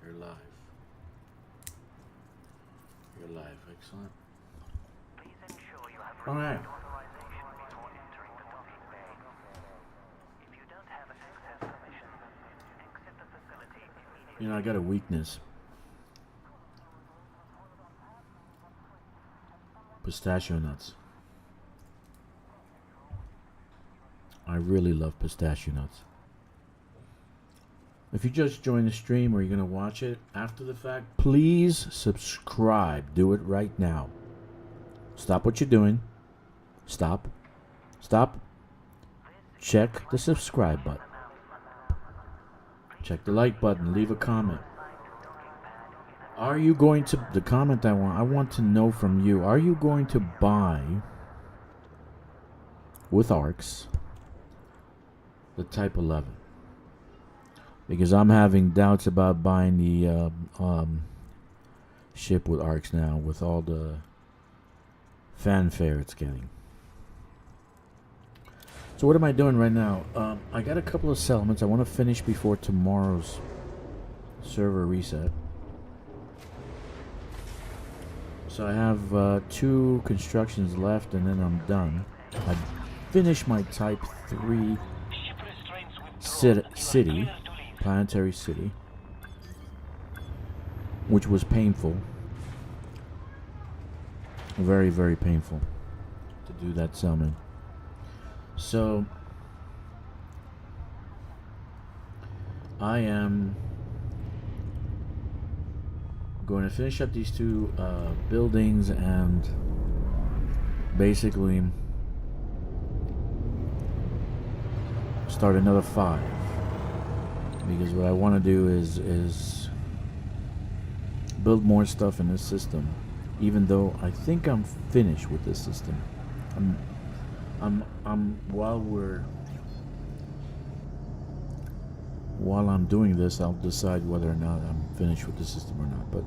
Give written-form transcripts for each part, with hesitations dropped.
You're live. You're live. Excellent. Please ensure you have received authorization before entering the docking bay. If you don't have access permission, exit the facility immediately. You know, I got a weakness. Pistachio nuts. I really love pistachio nuts. If you just joined the stream or you're going to watch it after the fact, please subscribe. Do it right now. Stop what you're doing. Stop. Stop. Check the subscribe button. Check the like button. Leave a comment. Are you going to... The comment I want to know from you. Are you going to buy, with ARCs, the Type 11? Because I'm having doubts about buying the ship with ARCs now, with all the fanfare it's getting. So what am I doing right now? I got a couple of settlements I want to finish before tomorrow's server reset. So I have 2 constructions left and then I'm done. I finished my Type 3 city. Planetary city, which was painful, very, very painful to do that summon. So I am going to finish up these 2 buildings and basically start another 5. Because what I want to do is build more stuff in this system, even though I think I'm finished with this system. While I'm doing this, I'll decide whether or not I'm finished with the system or not. But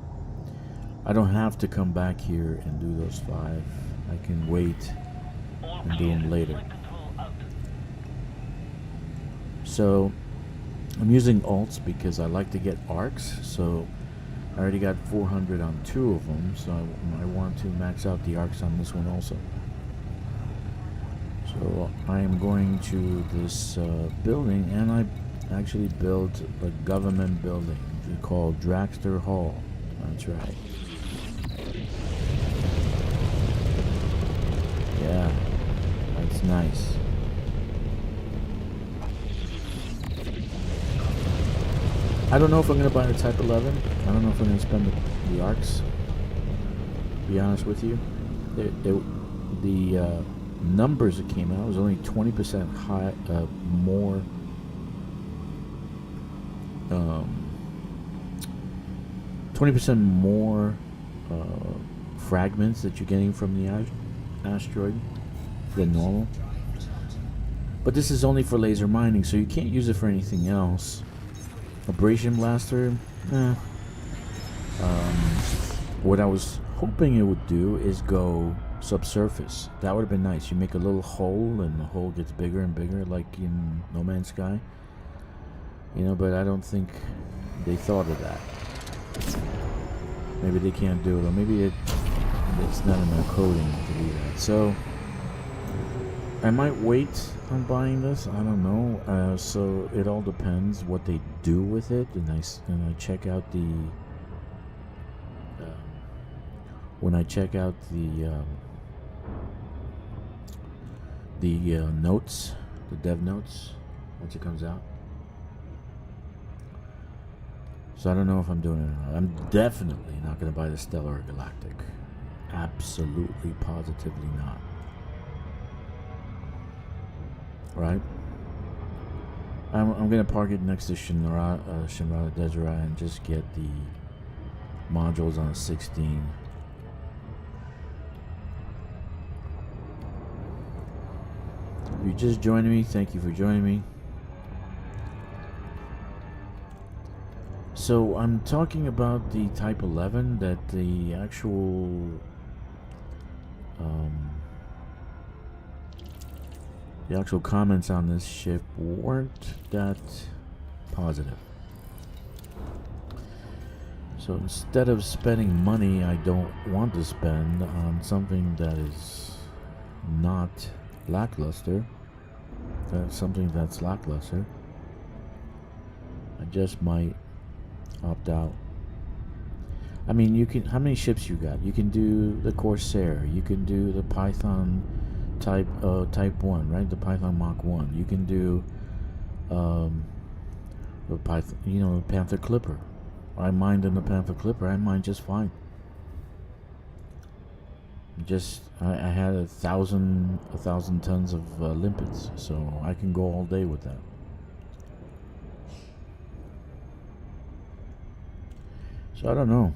I don't have to come back here and do those 5. I can wait and do them later. So I'm using alts because I like to get arcs, so I already got 400 on 2 of them, so I want to max out the arcs on this one also. So I am going to this building, and I actually built a government building called Dragster Hall. That's right. Yeah, that's nice. I don't know if I'm going to buy the Type 11. I don't know if I'm going to spend the arcs, to be honest with you. The numbers that came out was only 20% high, more, 20% more fragments that you're getting from the asteroid than normal. But this is only for laser mining, so you can't use it for anything else. Abrasion blaster, what I was hoping it would do is go subsurface. That would have been nice. You make a little hole and the hole gets bigger and bigger, like in No Man's Sky. You know, but I don't think they thought of that. Maybe they can't do it, or maybe it's not in their coding to do that. So I might wait on buying this. I don't know. So it all depends what they do with it, and I check out the when I check out the notes, the dev notes, once it comes out. So I don't know if I'm doing it or not. I'm definitely not going to buy the Stellar or Galactic. Absolutely, positively not. Right? I'm going to park it next to Shinra Deseret and just get the modules on a 16. If you just joined me, thank you for joining me. So I'm talking about the Type 11, that the actual comments on this ship weren't that positive. So instead of spending money I don't want to spend on something that is not lackluster, that's something that's lackluster, I just might opt out. I mean, you can. How many ships you got? You can do the Corsair. You can do the Python Type 1, right? The Python Mach 1. You can do the Python. The Panther Clipper. I mined in the Panther Clipper. I mined just fine. I had a thousand tons of limpets, so I can go all day with that. So I don't know.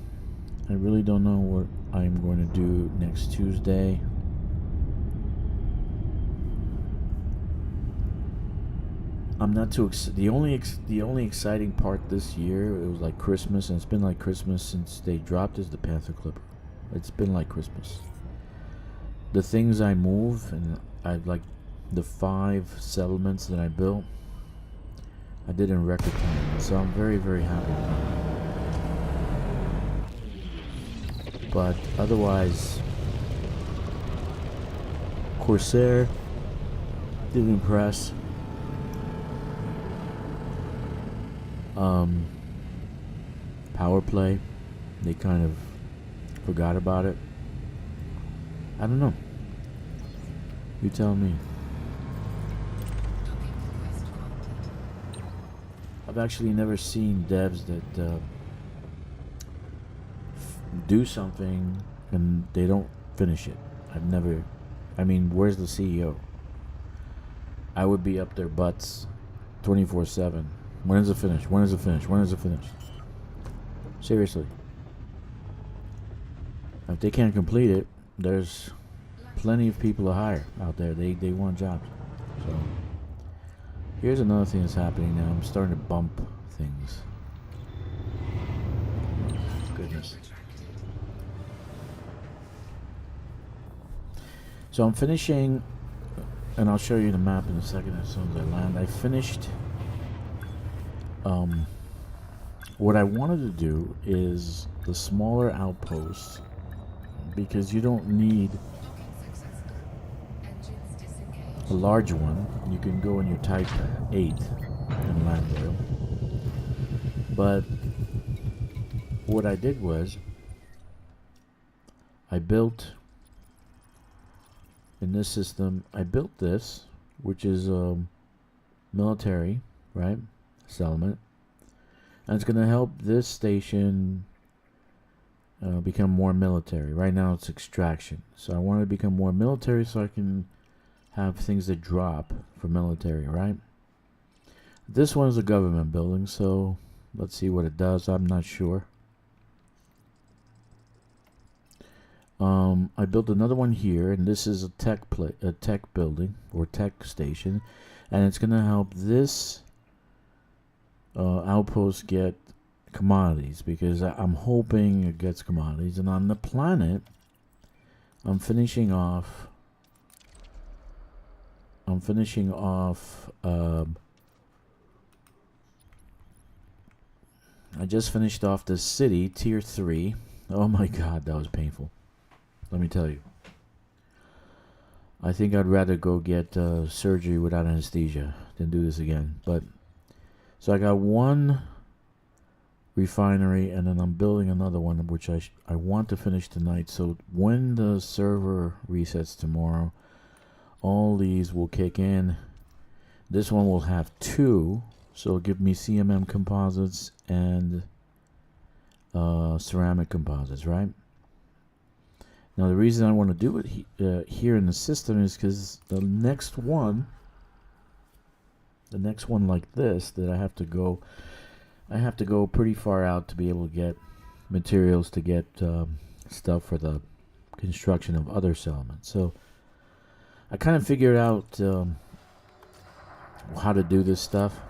I really don't know what I'm going to do next Tuesday. I'm not too the only exciting part this year, it was like Christmas, and it's been like Christmas since they dropped, is the Panther Clipper. It's been like Christmas. The things I move, and I like the 5 settlements that I built, I did in record time, so I'm very, very happy with that. But otherwise, Corsair didn't impress. Power play, they kind of forgot about it. I don't know. You tell me. I've actually never seen devs that do something and they don't finish it. I've never. I mean, where's the CEO? I would be up their butts 24/7. When is it finished? When is it finished? When is it finished? Seriously. If they can't complete it, there's plenty of people to hire out there. They want jobs. So here's another thing that's happening now. I'm starting to bump things. Goodness. So I'm finishing, and I'll show you the map in a second as soon as I land. I finished. What I wanted to do is the smaller outposts, because you don't need a large one. You can go in your Type 8 and land there. But what I did was I built in this system, I built this, which is military, right? Settlement. And it's going to help this station become more military. Right now it's extraction. So I want to become more military so I can have things that drop for military, right? This one is a government building, so let's see what it does. I'm not sure. I built another one here, and this is a tech building or tech station, and it's going to help this outpost get commodities, because I'm hoping it gets commodities. And on the planet, I'm finishing off I just finished off this city, tier 3. Oh my god, that was painful. Let me tell you. I think I'd rather go get surgery without anesthesia than do this again. But so I got one refinery, and then I'm building another one, which I want to finish tonight. So when the server resets tomorrow, all these will kick in. This one will have 2, so it'll give me CMM composites and ceramic composites, right? Now the reason I want to do it here in the system is because the next one like this, that I have to go pretty far out to be able to get materials to get stuff for the construction of other settlements. So I kind of figured out how to do this stuff.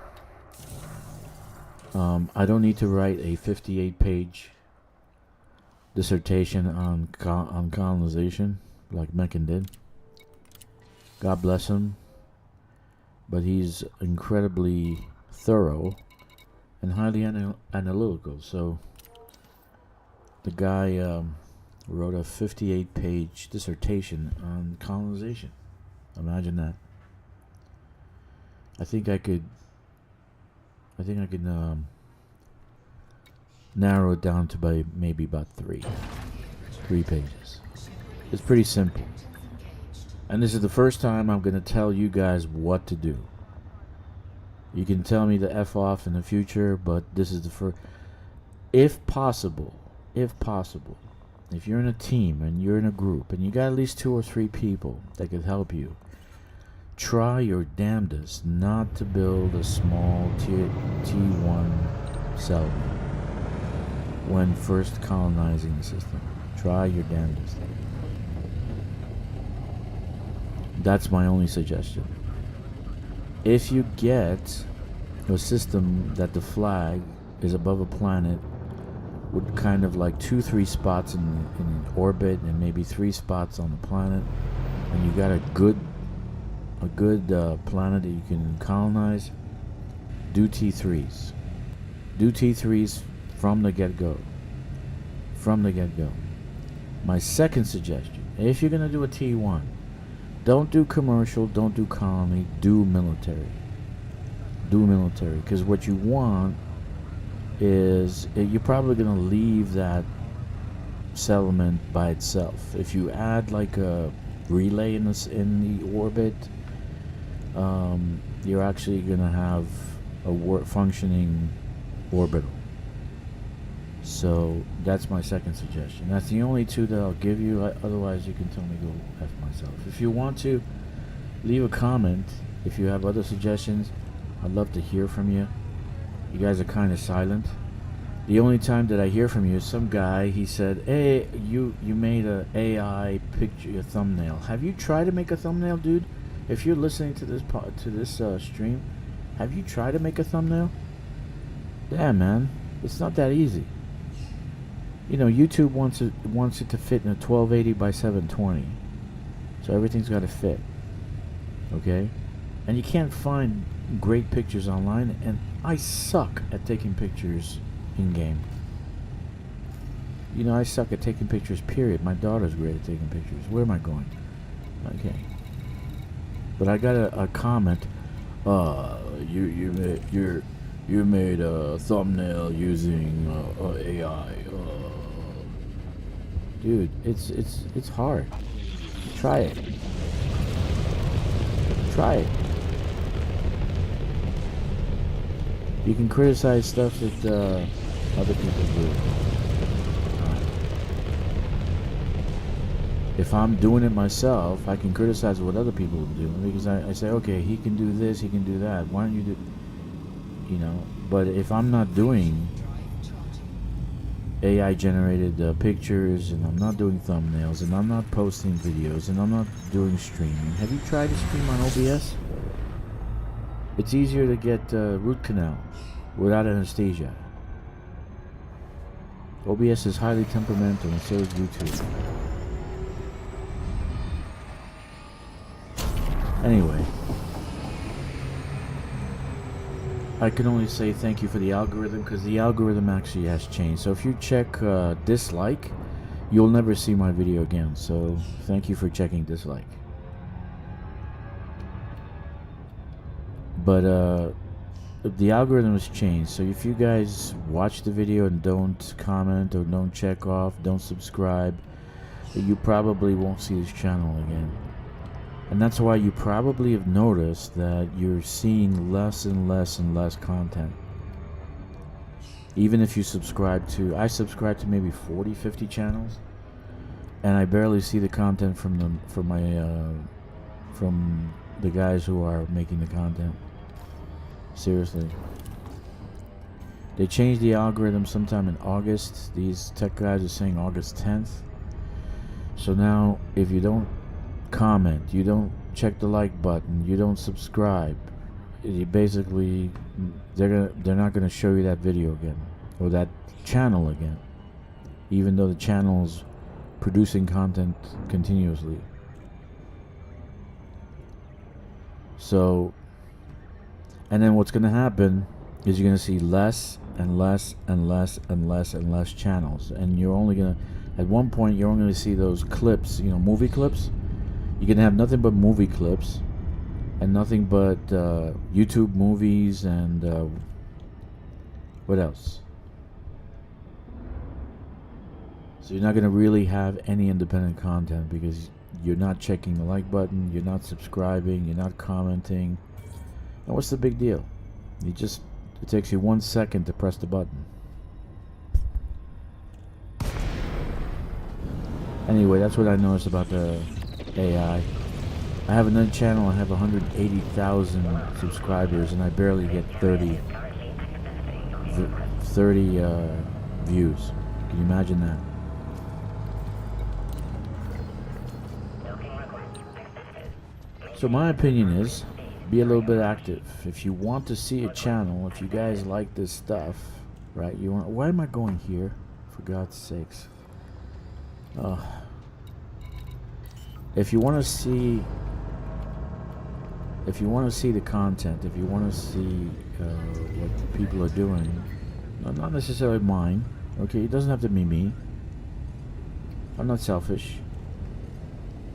I don't need to write a 58-page dissertation on colonization like Meccan did. God bless him, but he's incredibly thorough and highly analytical. So The guy wrote a 58-page dissertation on colonization. Imagine that. I think I could narrow it down to by maybe about three pages. It's pretty simple. And this is the first time I'm going to tell you guys what to do. You can tell me to F off in the future, but this is the first. If possible, if you're in a team and you're in a group and you got at least 2 or 3 people that could help you, try your damnedest not to build a small T1 settlement when first colonizing the system. Try your damnedest. That's my only suggestion. If you get a system that the flag is above a planet with kind of like 2-3 spots in orbit and maybe 3 spots on the planet, and you got a good planet that you can colonize, do T3s. Do T3s from the get-go. My second suggestion, if you're going to do a T1, don't do commercial, don't do colony, do military. Because what you want is, you're probably going to leave that settlement by itself. If you add like a relay in the orbit, you're actually going to have a functioning orbital. So that's my second suggestion. That's the only 2 that I'll give you. Otherwise, you can tell me go F myself. If you want to leave a comment, if you have other suggestions, I'd love to hear from you. You guys are kind of silent. The only time that I hear from you is some guy. He said, "Hey, you made a AI picture, your thumbnail. Have you tried to make a thumbnail, dude? If you're listening to this stream, have you tried to make a thumbnail? Damn, man, it's not that easy. You know, YouTube wants it to fit in a 1280 by 720, so everything's got to fit. Okay, and you can't find great pictures online, and I suck at taking pictures in game. You know, I suck at taking pictures, period. My daughter's great at taking pictures. Where am I going? Okay. But I got a comment. You made a thumbnail using AI. Dude, it's hard. Try it. You can criticize stuff that other people do. If I'm doing it myself, I can criticize what other people do, because I say, okay, he can do this, he can do that. Why don't you do, you know? But if I'm not doing AI generated pictures, and I'm not doing thumbnails, and I'm not posting videos, and I'm not doing streaming. Have you tried to stream on OBS? It's easier to get root canal without anesthesia. OBS is highly temperamental, and so is YouTube. Anyway, I can only say thank you for the algorithm, because the algorithm actually has changed. So if you check dislike, you'll never see my video again. So thank you for checking dislike. But the algorithm has changed. So if you guys watch the video and don't comment or don't check off, don't subscribe, you probably won't see this channel again. And that's why you probably have noticed that you're seeing less and less and less content. Even if you subscribe to, I subscribe to maybe 40, 50 channels, and I barely see the content from the guys who are making the content. Seriously. They changed the algorithm sometime in August. These tech guys are saying August 10th. So now, if you don't comment, you don't check the like button, you don't subscribe, you basically, they're not gonna show you that video again, or that channel again, even though the channel's producing content continuously. So, and then what's gonna happen is you're gonna see less and less and less and less and less channels, and you're only gonna, at one point you're only gonna see those clips, movie clips. You're gonna have nothing but movie clips and nothing but YouTube movies and what else? So you're not gonna really have any independent content because you're not checking the like button, you're not subscribing, you're not commenting. And what's the big deal? It takes you 1 second to press the button. Anyway, that's what I noticed about the AI. I have another channel, I have 180,000 subscribers, and I barely get 30 views. Can you imagine that? So my opinion is, be a little bit active. If you want to see a channel, if you guys like this stuff, right? Why am I going here? For God's sakes. If you want to see the content, if you want to see what people are doing, not necessarily mine, okay? It doesn't have to be me. I'm not selfish.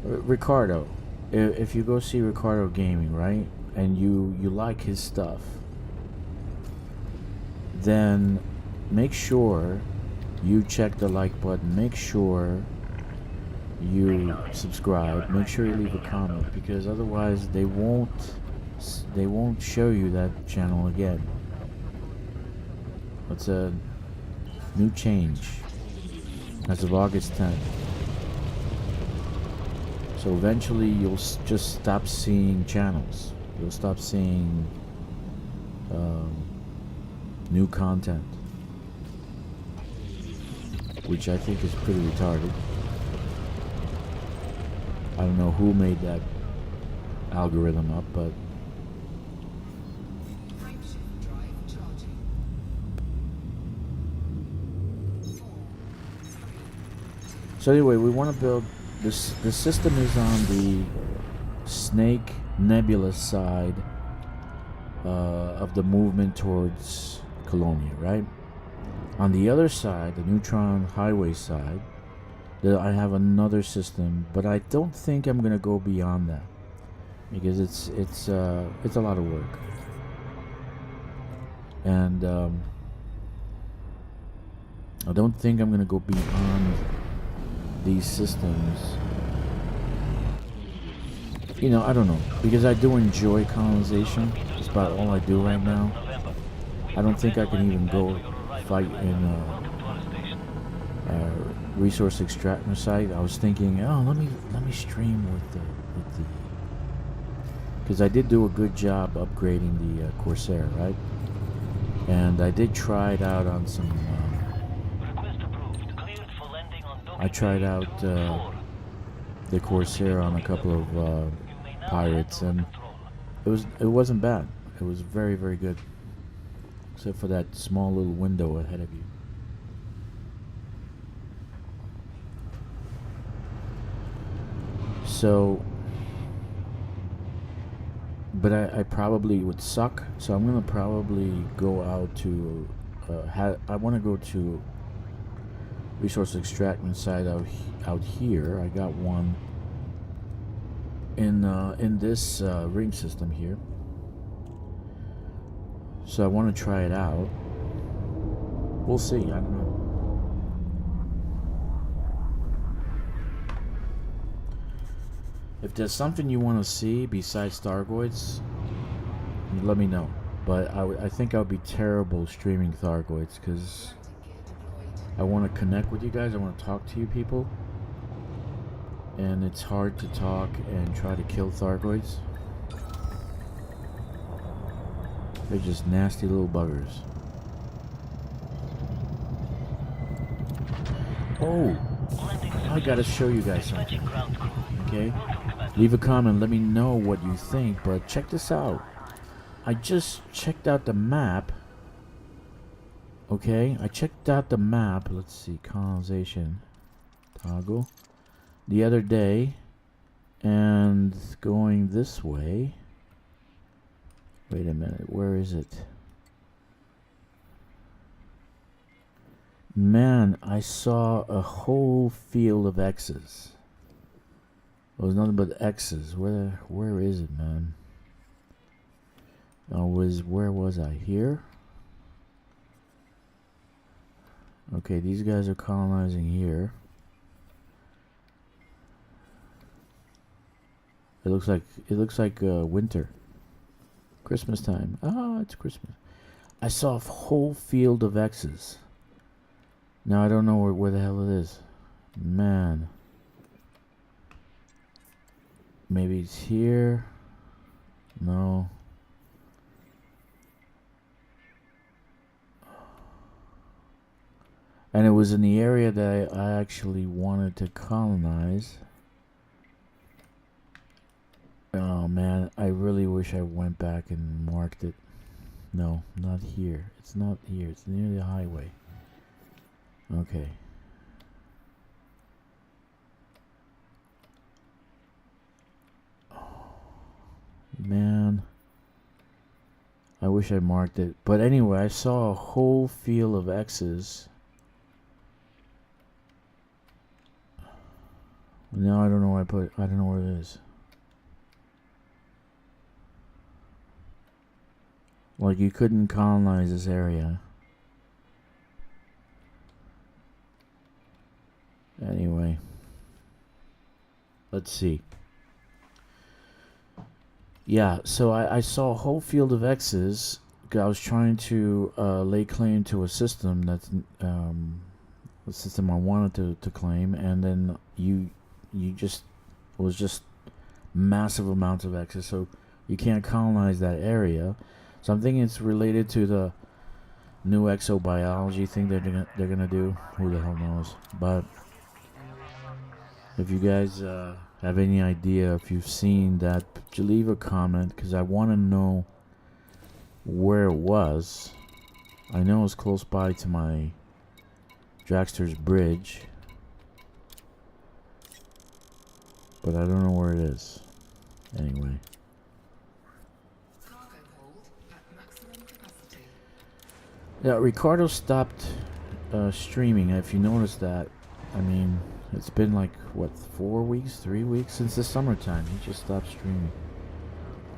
Ricardo, if you go see Ricardo Gaming, right, and you like his stuff, then make sure you check the like button, make sure you subscribe, make sure you leave a comment, because otherwise they won't show you that channel again. It's a new change as of August 10th. So eventually you'll just stop seeing channels. You'll stop seeing new content, which I think is pretty retarded. I don't know who made that algorithm up, but so anyway, we want to build this. The system is on the Snake Nebula side of the movement towards Colonia, right? On the other side, the Neutron Highway side, I have another system, but I don't think I'm gonna go beyond that because it's a lot of work, and I don't think I'm gonna go beyond these systems. I don't know, because I do enjoy colonization. It's about all I do right now. I don't think I can even go fight in resource extraction site. I was thinking, oh, let me stream with the because I did do a good job upgrading the Corsair, right? And I did try it out on some. I tried out the Corsair on a couple of pirates, and it wasn't bad. It was very, very good, except for that small little window ahead of you. So, but I probably would suck. So I'm gonna probably go out to. I want to go to resource extraction site out here. I got one in this ring system here. So I want to try it out. We'll see. I don't know. If there's something you want to see besides Thargoids, let me know. But I think I'll be terrible streaming Thargoids because I want to connect with you guys. I want to talk to you people. And it's hard to talk and try to kill Thargoids. They're just nasty little buggers. Oh, I gotta show you guys something. Okay? Leave a comment, let me know what you think, but check this out. I just checked out the map. Okay, I checked out the map. Let's see, colonization. Toggle. The other day. And going this way. Wait a minute, where is it? Man, I saw a whole field of X's. It was nothing but X's. Where is it, man? Where was I? Here? Okay, these guys are colonizing here. It looks like winter. Christmas time. Ah, it's Christmas. I saw a whole field of X's. Now I don't know where the hell it is. Man. Maybe it's here. No. And it was in the area that I actually wanted to colonize. Oh man, I really wish I went back and marked it. No, not here. It's not here. It's near the highway. Okay. Man, I wish I marked it. But anyway, I saw a whole field of X's. Now I don't know where I don't know where it is. Like, you couldn't colonize this area. Anyway. Let's see. Yeah, so I saw a whole field of X's. I was trying to lay claim to a system that's the system I wanted to claim, and then you just it was just massive amounts of X's, so you can't colonize that area. So I'm thinking it's related to the new exobiology thing they're gonna do. Who the hell knows? But if you guys have any idea, if you've seen that, leave a comment, because I want to know where it was. I know it's close by to my Dragster's Bridge, but I don't know where it is. Anyway. Yeah, Ricardo stopped streaming. If you noticed that, I mean, it's been like, what, 4 weeks, 3 weeks since the summertime. He just stopped streaming.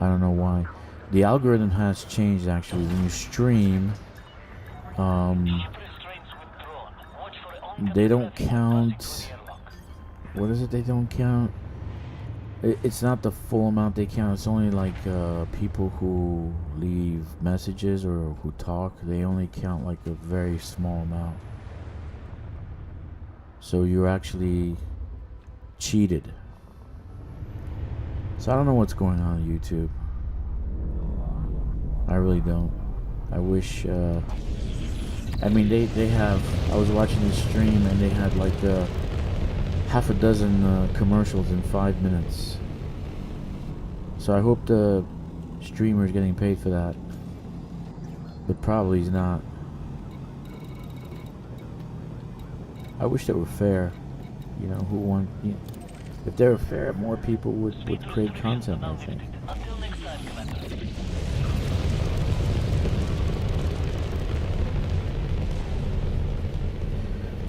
I don't know why. The algorithm has changed, actually. When you stream, they don't count. What is it they don't count? It's not the full amount they count. It's only like people who leave messages or who talk. They only count like a very small amount. So you're actually cheated. So I don't know what's going on YouTube. I really don't. I wish. I mean, they have. I was watching this stream and they had like half a dozen commercials in 5 minutes. So I hope the streamer's getting paid for that. But probably he's not. I wish they were fair. You know, who won? You know, if they were fair, more people would create content, I think.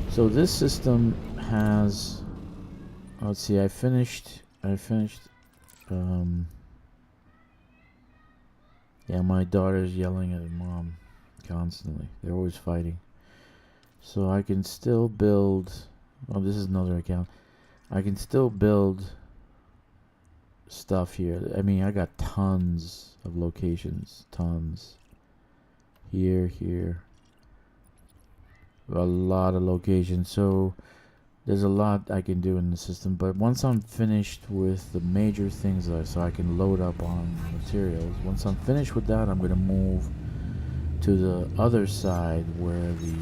So this system has, let's see, I finished, yeah, my daughter's yelling at her mom constantly. They're always fighting. So I can still build, oh, this is another account. I can still build stuff here. I mean, I got tons of locations, tons. Here, a lot of locations. So there's a lot I can do in the system, but once I'm finished with the major things so I can load up on materials, once I'm finished with that, I'm going to move to the other side where the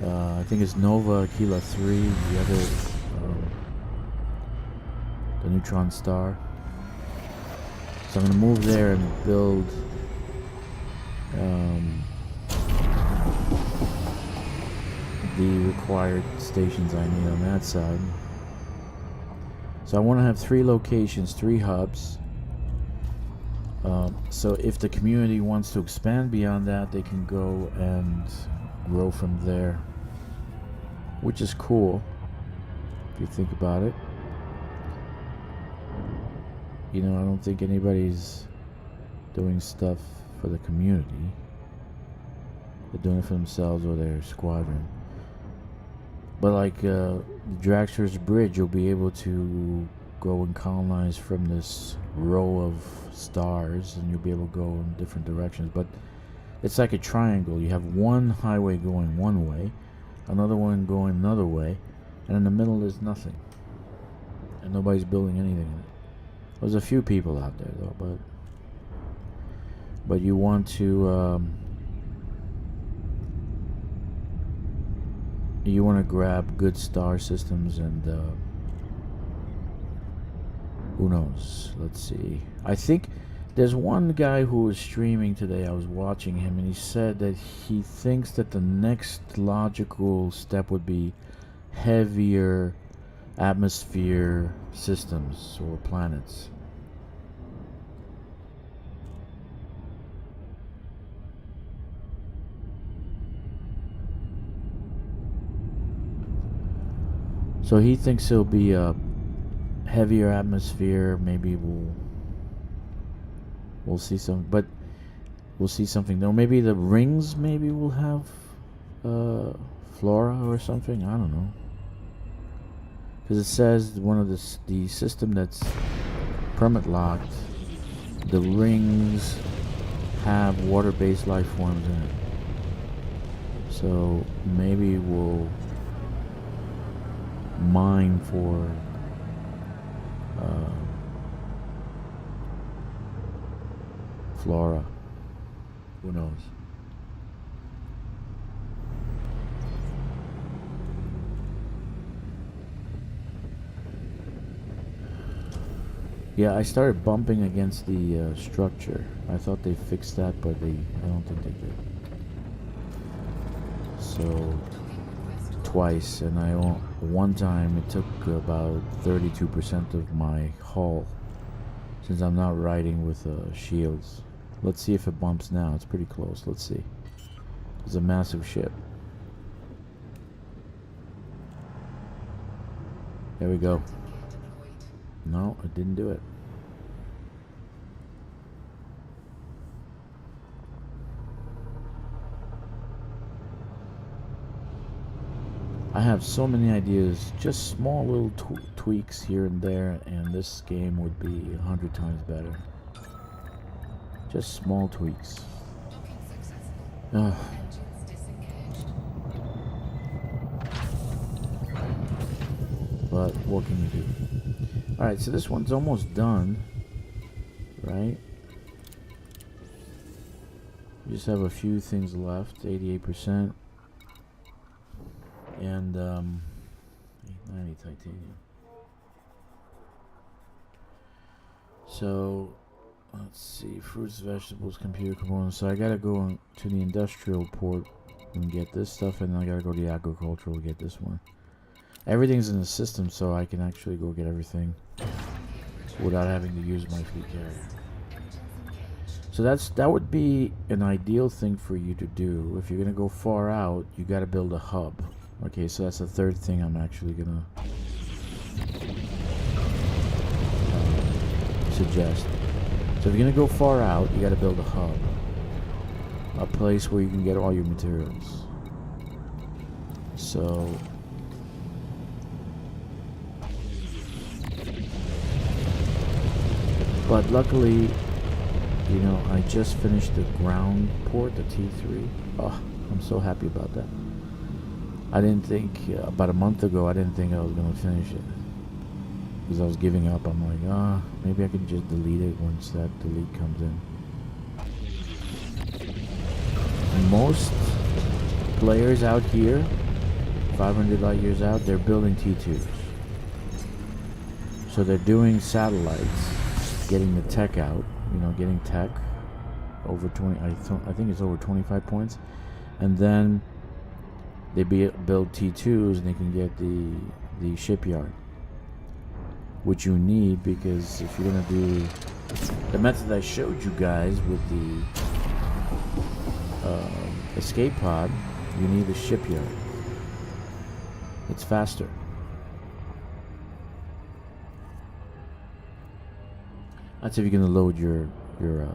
I think it's Nova Aquila 3, the other the neutron star. So I'm going to move there and build the required stations I need on that side. So I want to have 3 locations, 3 hubs. So if the community wants to expand beyond that, they can go and grow from there, which is cool if you think about it. You know, I don't think anybody's doing stuff for the community. They're doing it for themselves or their squadron. But like the Draxter's Bridge, you'll be able to go and colonize from this row of stars, and you'll be able to go in different directions. But it's like a triangle. You have one highway going one way, another one going another way, and in the middle there's nothing. And nobody's building anything in it. There's a few people out there though, but you want to grab good star systems, and who knows? Let's see. I think there's one guy who was streaming today. I was watching him, and he said that he thinks that the next logical step would be heavier atmosphere systems or planets. So he thinks it'll be a heavier atmosphere. Maybe we'll see some, but we'll see something though. Maybe the rings maybe will have flora or something. I don't know. Because it says one of the system that's permit locked, the rings have water-based life forms in it. So maybe we'll mine for flora. Who knows? Yeah, I started bumping against the structure. I thought they fixed that, but I don't think they did. So twice, and one time it took about 32% of my hull, since I'm not riding with shields. Let's see if it bumps now. It's pretty close. Let's see. It's a massive ship. There we go. No, it didn't do it. I have so many ideas, just small little tweaks here and there, and this game would be 100 times better. Just small tweaks. But what can you do? Alright, so this one's almost done, right? We just have a few things left, 88%. And 890 titanium. So let's see, fruits, vegetables, computer components. So I gotta go to the industrial port and get this stuff, and then I gotta go to the agricultural to get this one. Everything's in the system, so I can actually go get everything without having to use my fleet carrier. So that would be an ideal thing for you to do. If you're gonna go far out, you gotta build a hub. Okay, so that's the third thing I'm actually gonna suggest. So if you're gonna go far out, you gotta build a hub. A place where you can get all your materials. So but luckily, you know, I just finished the ground port, the T3. Oh, I'm so happy about that. I didn't think, about a month ago, I didn't think I was going to finish it. Because I was giving up. I'm like, maybe I can just delete it once that delete comes in. And most players out here, 500 light years out, they're building T2s. So they're doing satellites, getting the tech out, you know, getting tech over 20, I think it's over 25 points. And then they build T2s, and they can get the shipyard, which you need, because if you're gonna do the method I showed you guys with the escape pod, You need a shipyard. It's faster. That's if you're gonna load your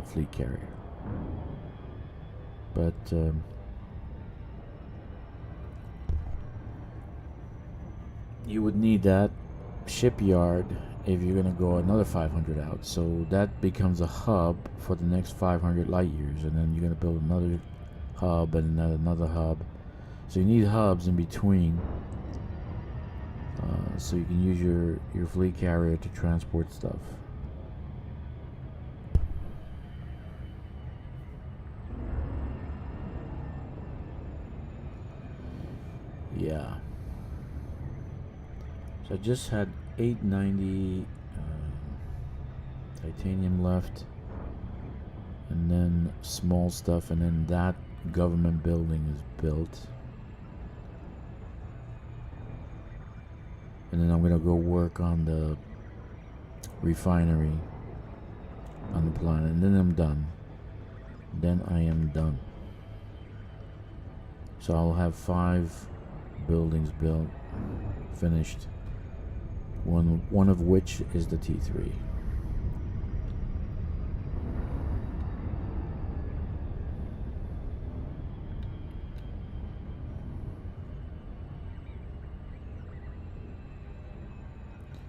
fleet carrier. But you would need that shipyard if you're gonna go another 500 out. So that becomes a hub for the next 500 light years, and then you're gonna build another hub and another hub. So you need hubs in between, so you can use your fleet carrier to transport stuff. Yeah. So I just had 890 titanium left, and then small stuff, and then that government building is built. And then I'm gonna go work on the refinery on the planet, and then I'm done. Then I am done. So I'll have 5 buildings built, finished. One of which is the T3.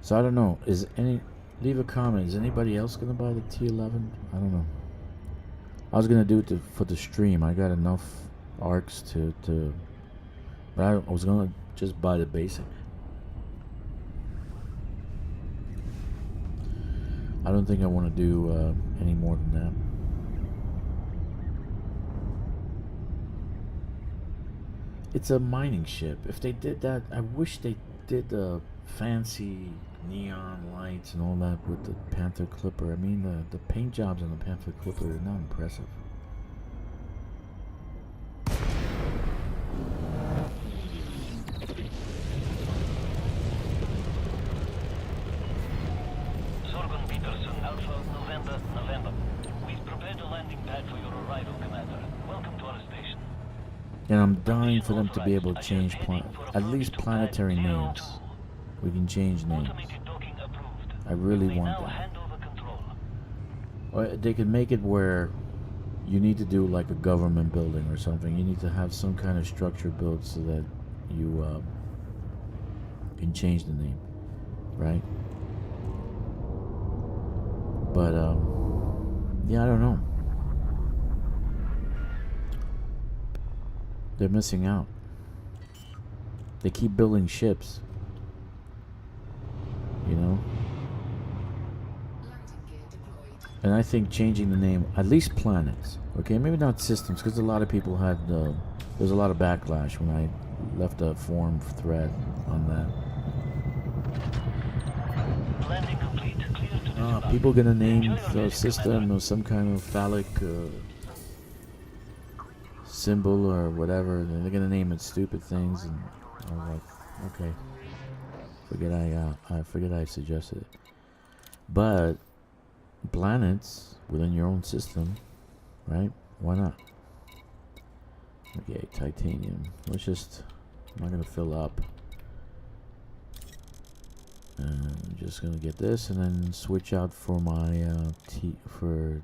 So I don't know. Leave a comment. Is anybody else gonna buy the T11? I don't know. I was gonna do it for the stream. I got enough arcs but I was gonna just buy the basic. I don't think I want to do any more than that. It's a mining ship. If they did that, I wish they did the fancy neon lights and all that with the Panther Clipper. I mean, the paint jobs on the Panther Clipper are not impressive. And I'm dying for them to be able to change at least planetary names. We can change names. I really want that. Or they can make it where you need to do like a government building or something. You need to have some kind of structure built so that you can change the name, right? But yeah, I don't know. They're missing out. They keep building ships, you know? And I think changing the name, at least planets, okay? Maybe not systems, because a lot of people had, there's a lot of backlash when I left a forum thread on that. People gonna name the system or some kind of phallic symbol or whatever, and they're gonna name it stupid things, and I was like, okay, forget I suggested it. But planets within your own system, right? Why not? Okay, titanium. Let's just, I'm not gonna fill up. I'm just gonna get this and then switch out for my for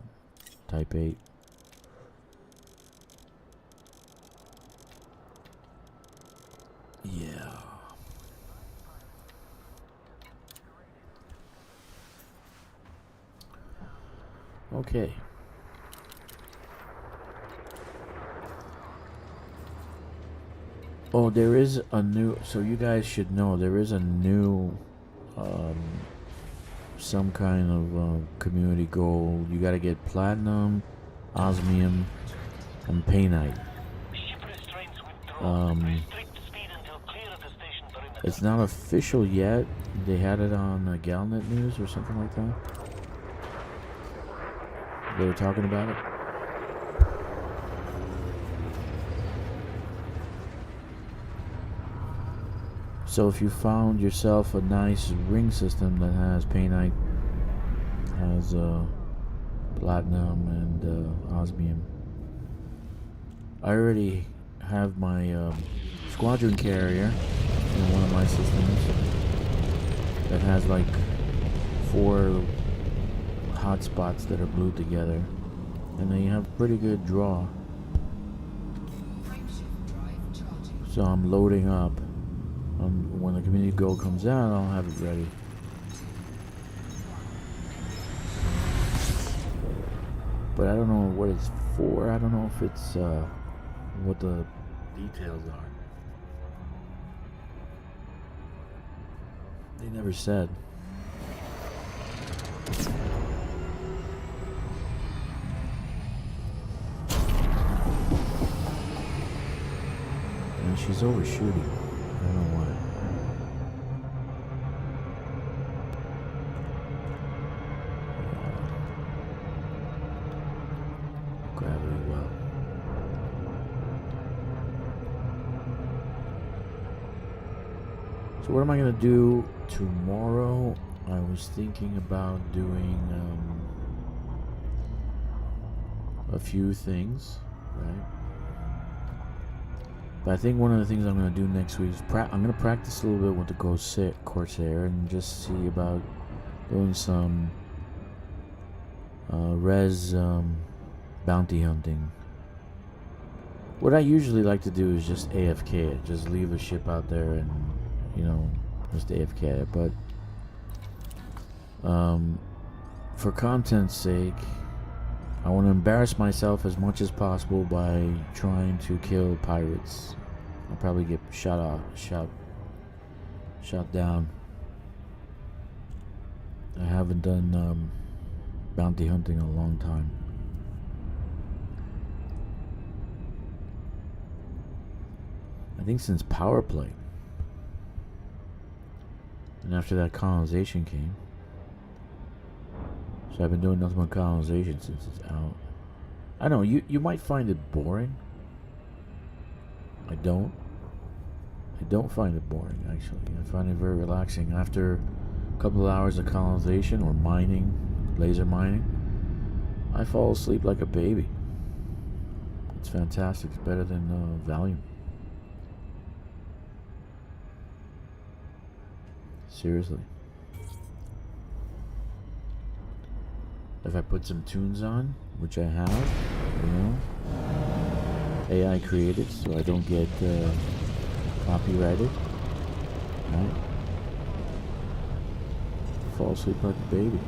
type 8. Yeah. Okay. Oh, there is a new, so you guys should know, there is a new some kind of community goal. You gotta get platinum, osmium, and painite. It's not official yet. They had it on Galnet News or something like that. They were talking about it. So if you found yourself a nice ring system that has painite, has platinum and osmium. I already have my squadron carrier in one of my systems that has like 4 hotspots that are glued together, and they have pretty good draw. So I'm loading up. When the community goal comes out, I'll have it ready. But I don't know what it's for. I don't know if it's what the details are. They never said. And she's overshooting. I don't know why. Gravity well. So what am I gonna do tomorrow? I was thinking about doing a few things, right? But I think one of the things I'm gonna do next week is I'm gonna practice a little bit with the Corsair and just see about doing some res bounty hunting. What I usually like to do is just AFK it, just leave the ship out there and, you know, just AFK it. But for content's sake, I want to embarrass myself as much as possible by trying to kill pirates. I'll probably get shot down. I haven't done bounty hunting in a long time. I think since Power Play. And after that, Colonization came. So I've been doing nothing but Colonization since it's out. I know, you might find it boring. I don't find it boring, actually. I find it very relaxing. After a couple of hours of Colonization or mining, laser mining, I fall asleep like a baby. It's fantastic. It's better than Valium. Seriously. If I put some tunes on, which I have, you know, AI created, so I don't get copyrighted, right? Fall asleep like a baby.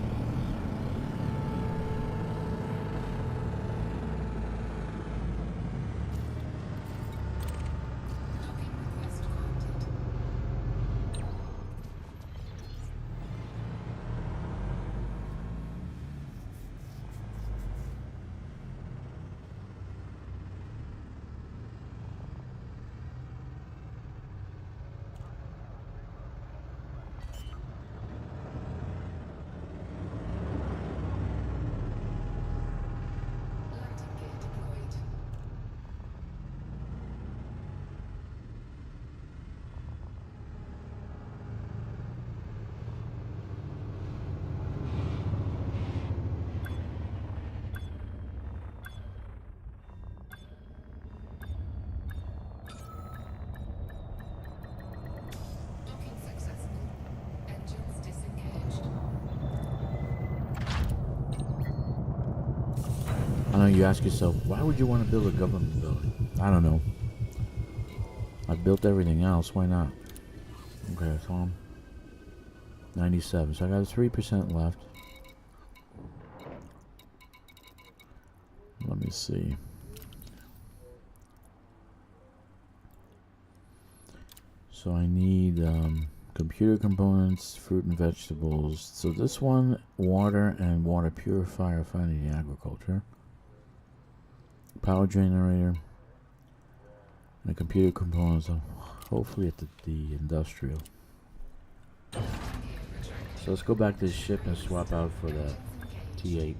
I know you ask yourself, why would you want to build a government building? I don't know. I've built everything else, why not? Okay, so I'm 97, so I got 3% left. Let me see. So I need computer components, fruit and vegetables. So this one, water and water purifier, finding agriculture. Power generator. And computer components, hopefully at the industrial. So let's go back to the ship and swap out for the T8.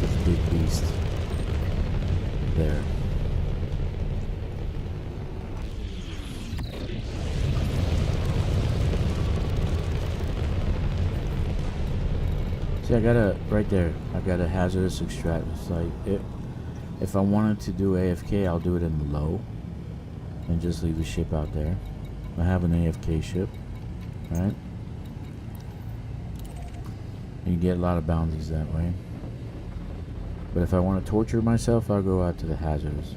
This big beast. There. See, I got a right there. I got a hazardous extract. It's like if I wanted to do AFK, I'll do it in low and just leave the ship out there. I have an AFK ship, right? You get a lot of bounties that way. But if I want to torture myself, I'll go out to the hazardous.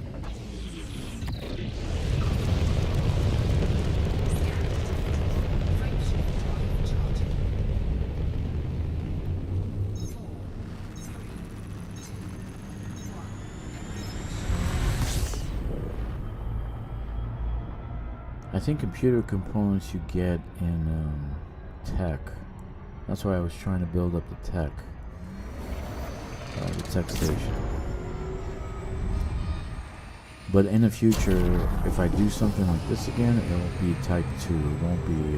I think computer components you get in tech. That's why I was trying to build up the tech station. But in the future, if I do something like this again, it will be type 2. It won't be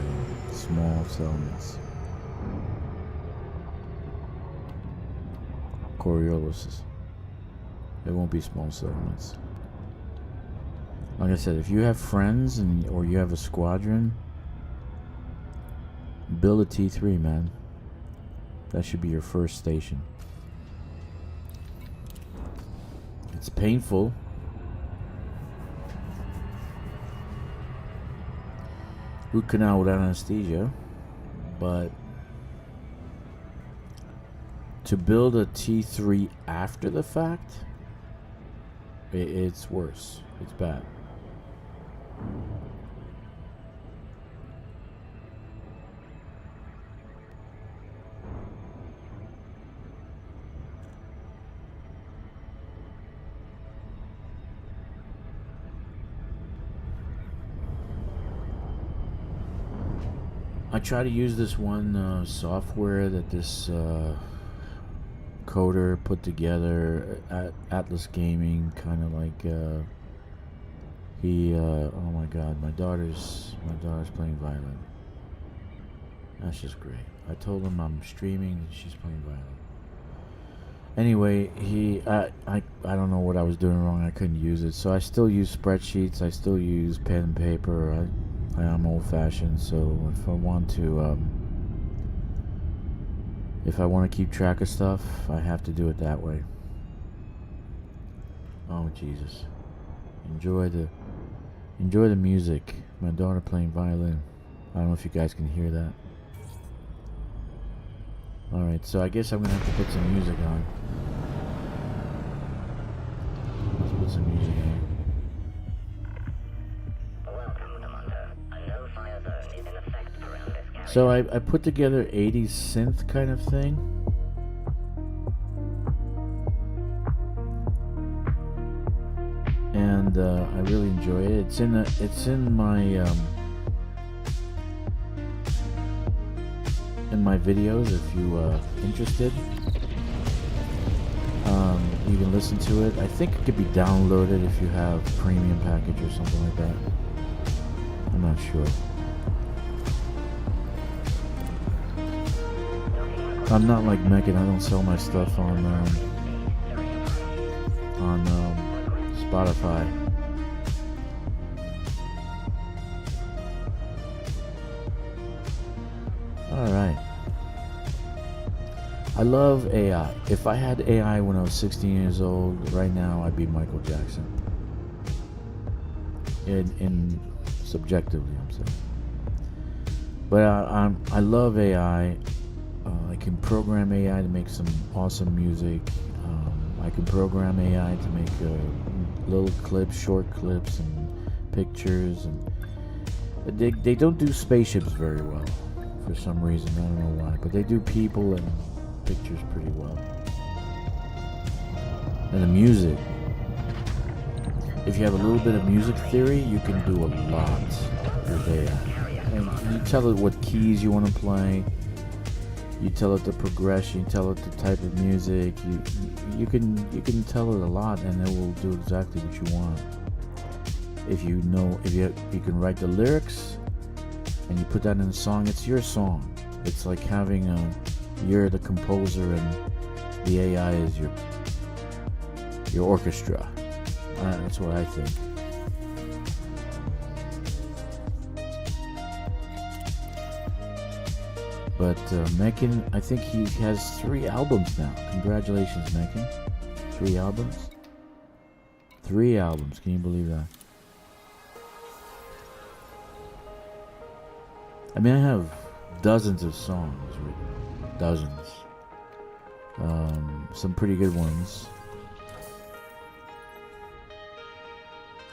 small settlements. Coriolis. It won't be small settlements. Like I said, if you have friends or you have a squadron, build a T3, man. That should be your first station. It's painful. Root canal without anesthesia, but to build a T3 after the fact, it's worse. It's bad. I try to use this one software that this coder put together at Atlas Gaming, kind of like oh my god, my daughter's playing violin. That's just great. I told him I'm streaming and she's playing violin. Anyway, I don't know what I was doing wrong. I couldn't use it, so I still use spreadsheets. I still use pen and paper. I am old-fashioned, so if I want to keep track of stuff, I have to do it that way. Oh Jesus! Enjoy the music. My daughter playing violin. I don't know if you guys can hear that. Alright, so I guess I'm gonna have to put some music on. Let's put some music on. So I put together 80s synth kind of thing. And I really enjoy it. It's in my videos if you interested. You can listen to it. I think it could be downloaded if you have premium package or something like that. I'm not sure. I'm not like Megan. I don't sell my stuff on Spotify. All right. I love AI. If I had AI when I was 16 years old, right now I'd be Michael Jackson. In subjectively, I'm saying. But I love AI. I can program AI to make some awesome music. I can program AI to make little clips, short clips, and pictures. And they don't do spaceships very well for some reason. I don't know why, but they do people and pictures pretty well. And the music. If you have a little bit of music theory, you can do a lot with AI. And you tell it what keys you want to play. You tell it the progression, you tell it the type of music, you can tell it a lot and it will do exactly what you want. If you can write the lyrics and you put that in a song, it's your song. It's like having you're the composer and the AI is your orchestra. That's what I think. But Megan, I think he has 3 albums now. Congratulations, Megan. 3 albums? 3 albums. Can you believe that? I mean, I have dozens of songs written. Dozens. Some pretty good ones.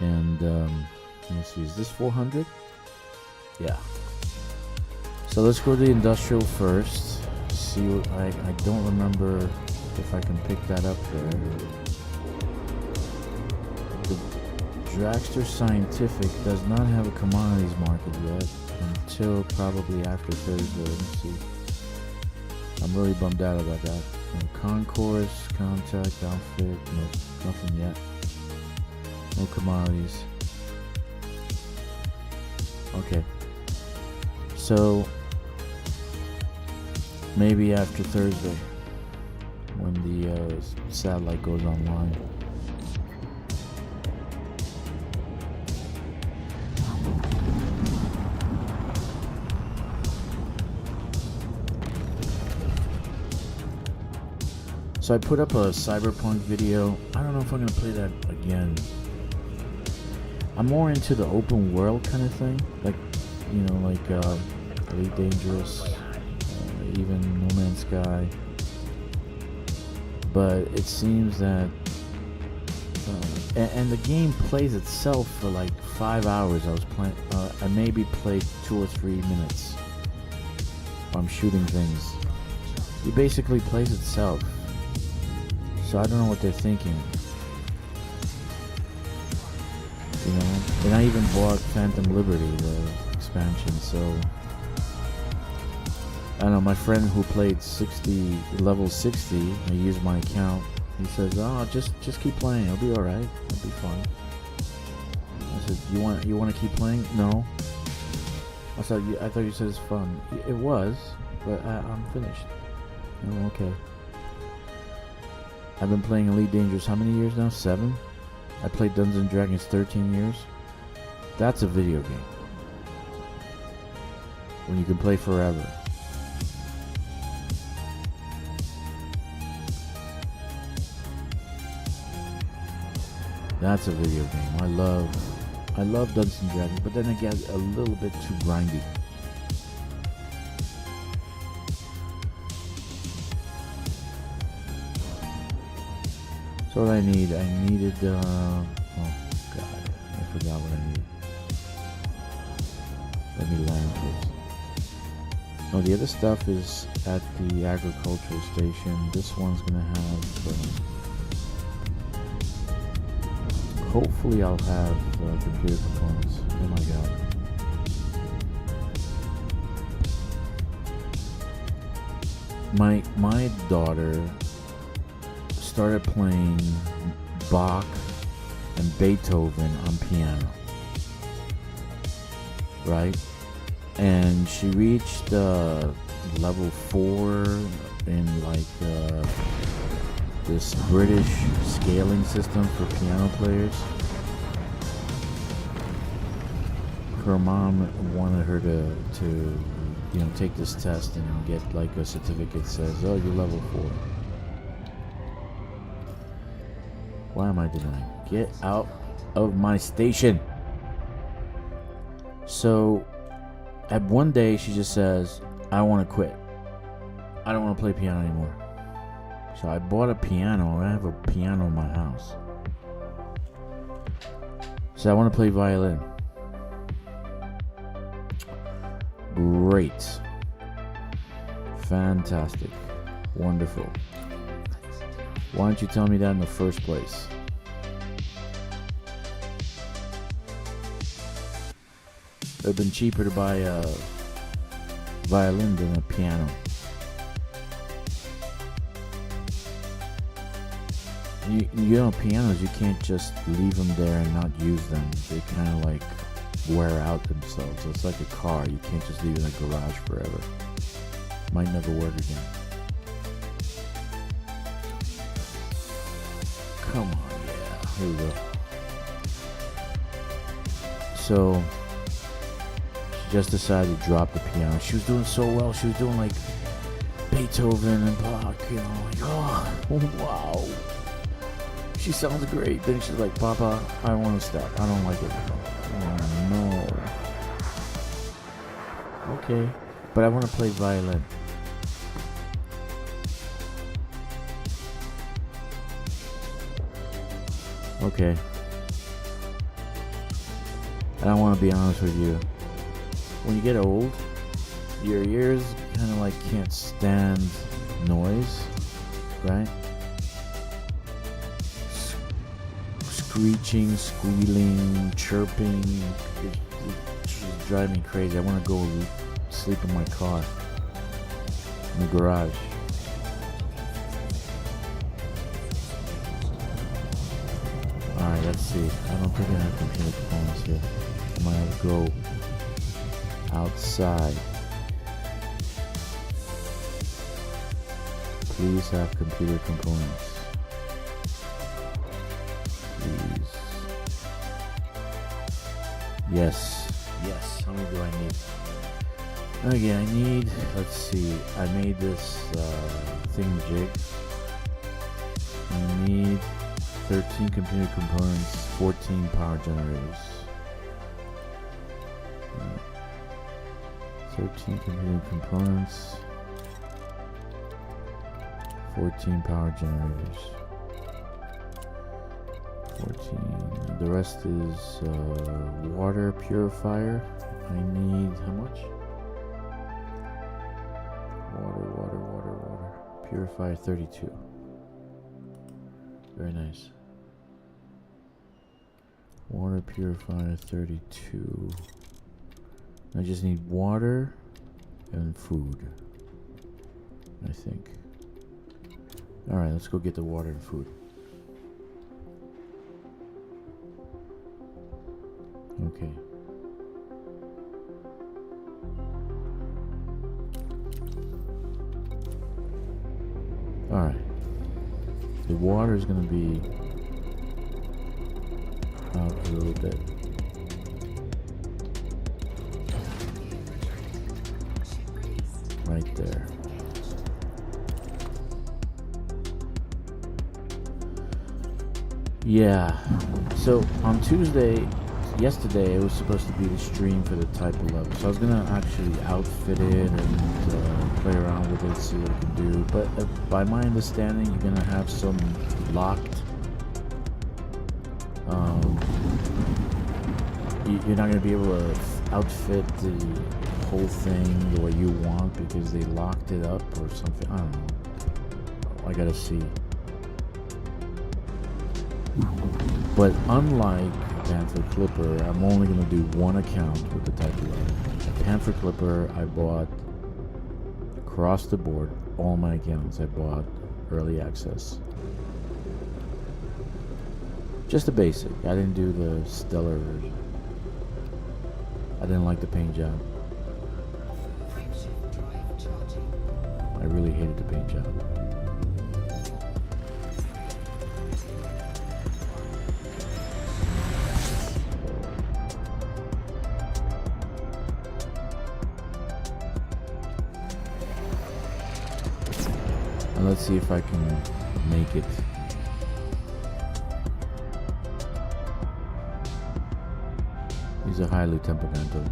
And, let me see, is this 400? Yeah. So let's go to the industrial first. See what I don't remember if I can pick that up there. The Dragster Scientific does not have a commodities market yet until probably after Thursday. Let me see. I'm really bummed out about that. Concourse, Contact, Outfit, no, nothing yet. No commodities. Okay. So maybe after Thursday, when the satellite goes online. So I put up a Cyberpunk video. I don't know if I'm gonna play that again. I'm more into the open world kind of thing, like, you know, like Elite Dangerous, even No Man's Sky. But it seems that, and the game plays itself for like 5 hours. I was playing. I maybe played 2 or 3 minutes. I'm shooting things. It basically plays itself. So I don't know what they're thinking. You know, and I even bought Phantom Liberty, the expansion. So I don't know. My friend who played level 60, I used my account. He says, "Oh, just keep playing. It'll be all right. It'll be fun." I said, "You want to keep playing?" No. I thought you said it's fun. It was, but I'm finished. Oh, okay. I've been playing Elite Dangerous how many years now? 7? I played Dungeons & Dragons 13 years. That's a video game. When you can play forever. That's a video game. I love Dungeons & Dragons, but then it gets a little bit too grindy. So what I needed, oh god, I forgot what I needed. Let me land this. Oh, the other stuff is at the agricultural station. This one's gonna have, hopefully I'll have computer components. Oh my god. My daughter started playing Bach and Beethoven on piano, right? And she reached level 4 in like this British scaling system for piano players. Her mom wanted her to take this test and get like a certificate that says, "Oh, you're level 4." Why am I denying? Get out of my station. So, at one day, she just says, "I want to quit. I don't want to play piano anymore." So I bought a piano. I have a piano in my house. So I want to play violin. Great. Fantastic. Wonderful. Why didn't you tell me that in the first place? It would have been cheaper to buy a violin than a piano. You know, pianos, you can't just leave them there and not use them. They kind of like wear out themselves. It's like a car. You can't just leave it in a garage forever. Might never work again. Come on, yeah. Here we go. So just decided to drop the piano. She was doing so well. She was doing like Beethoven and Bach, you know, like, oh, wow. She sounds great. Then she's like, Papa, I want to stop. I don't like it. Oh, no. Okay. But I want to play violin. Okay. And I want to be honest with you. When you get old, your ears kind of like can't stand noise, right? Screeching, squealing, chirping, it just drives me crazy. I want to go sleep in my car, in the garage. Alright, let's see. I don't think I have computer components here. I might have to go outside. Please have computer components. Please. Yes. Yes. How many do I need? Okay, I need, let's see. I made this thingamajig. I need 13 computer components, 14 power generators. 13 computer components, 14 power generators. 14. The rest is water purifier. I need how much? Water. Purifier 32. Very nice. Water purifier 32. I just need water and food, I think. Alright, let's go get the water and food. Okay. Alright. The water is going to be out a little bit. Right there. Yeah. So on yesterday, it was supposed to be the stream for the type 11. So I was gonna actually outfit it and play around with it, see what it can do. But by my understanding, you're gonna have some locked. You're not gonna be able to outfit the whole thing the way you want because they locked it up or something. I don't know. I gotta see. But unlike Panther Clipper, I'm only gonna do one account with the Type 11. At Panther Clipper, I bought across the board all my accounts. I bought early access. Just the basic. I didn't do the stellar version. I didn't like the paint job. I really hated the paint job. And let's see if I can make it. These are highly temperamental.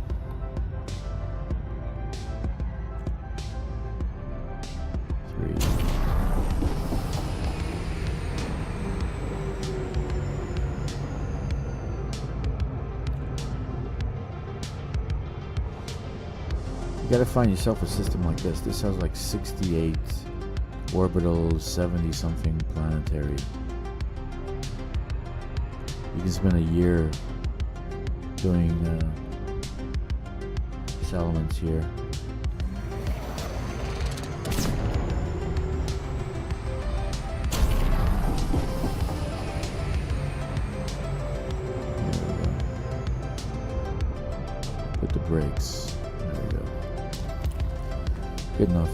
You gotta find yourself a system like this. This has like 68 orbitals, 70 something planetary. You can spend a year doing these elements here. Put the brakes. There we go. Good enough.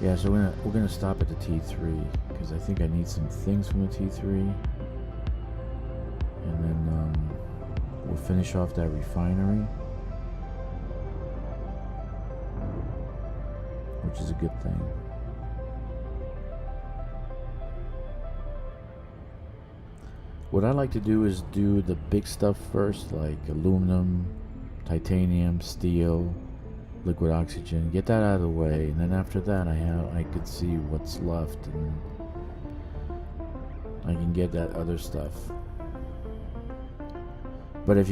Yeah, so we're gonna stop at the T3 because I think I need some things from the T3, and then we'll finish off that refinery, which is a good thing. What I like to do is do the big stuff first, like aluminum, titanium, steel, liquid oxygen. Get that out of the way, and then after that, I could see what's left, and I can get that other stuff. But if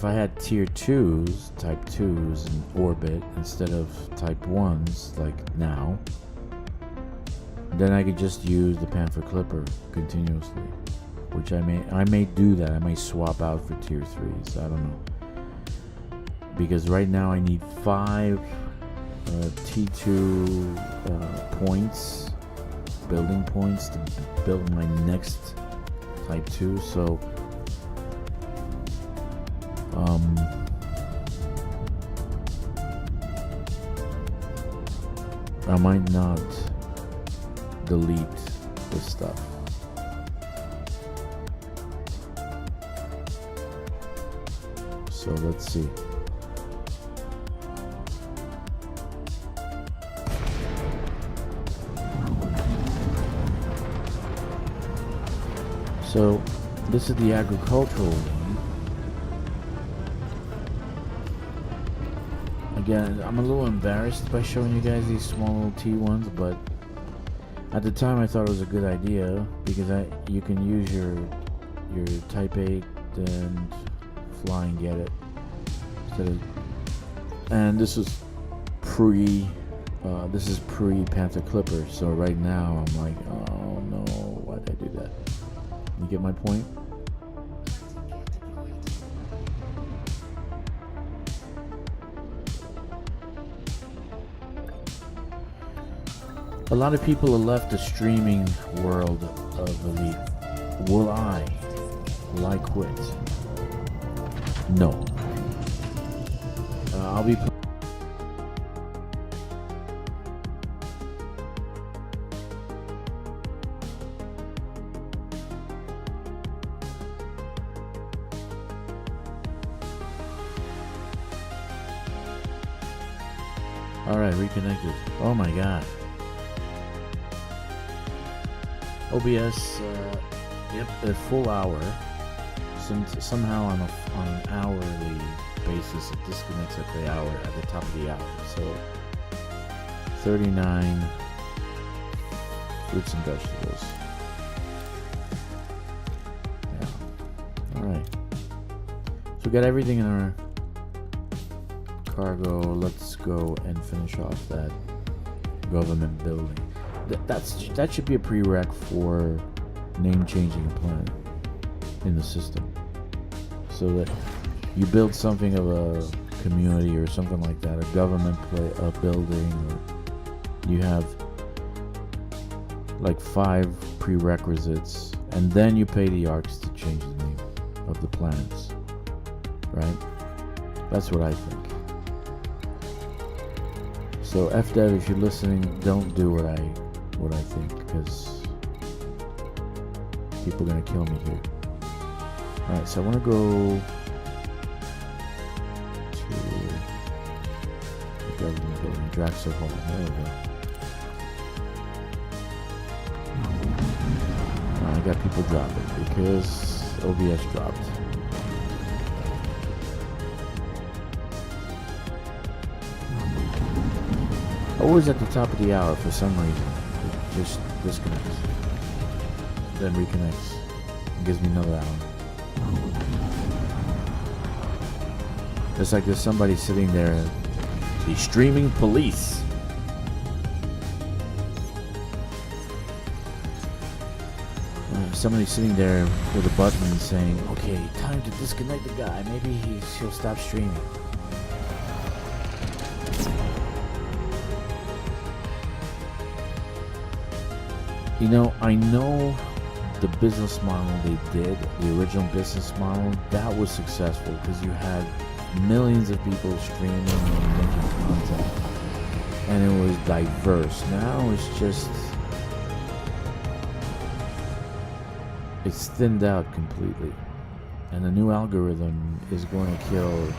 I had tier 2s, type 2s in orbit instead of type 1s like now, then I could just use the Panther Clipper continuously. Which I may do that. I may swap out for tier 3s. I don't know. Because right now I need 5 T2 points, building points to build my next type 2. So I might not delete this stuff. So let's see. So this is the agricultural one. Again, I'm a little embarrassed by showing you guys these small little T1s, but at the time I thought it was a good idea because you can use your Type 8 and fly and get it. And this is pre Panther Clipper, so right now I'm like, oh no, why did I do that? You get my point? A lot of people have left the streaming world of Elite. Will I quit? No. I'll be Alright, reconnected. Oh my god. OBS, yep, a full hour. Somehow on an hourly basis, it disconnects at the hour, at the top of the hour. So 39 fruits and vegetables. Yeah. Alright. So we got everything in our cargo. Let's go and finish off that government building. That should be a prereq for name changing a planet in the system. So that you build something of a community or something like that, a government building, or you have like 5 prerequisites, and then you pay the arcs to change the name of the planets, right? That's what I think. So FDev, if you're listening, don't do what I think, because people are gonna kill me here. Alright, so I want to go to the government building, Draxo Hall. There we go. I got people dropping because OBS dropped. Always at the top of the hour for some reason. It just disconnects. Then reconnects. It gives me another hour. It's like there's somebody sitting there, the streaming police. Somebody sitting there with a button saying, okay, time to disconnect the guy. Maybe he'll stop streaming. You know, I know the business model they did, the original business model, that was successful because you had millions of people streaming and making content. and it was diverse. Now it's thinned out completely, and the new algorithm is going to kill.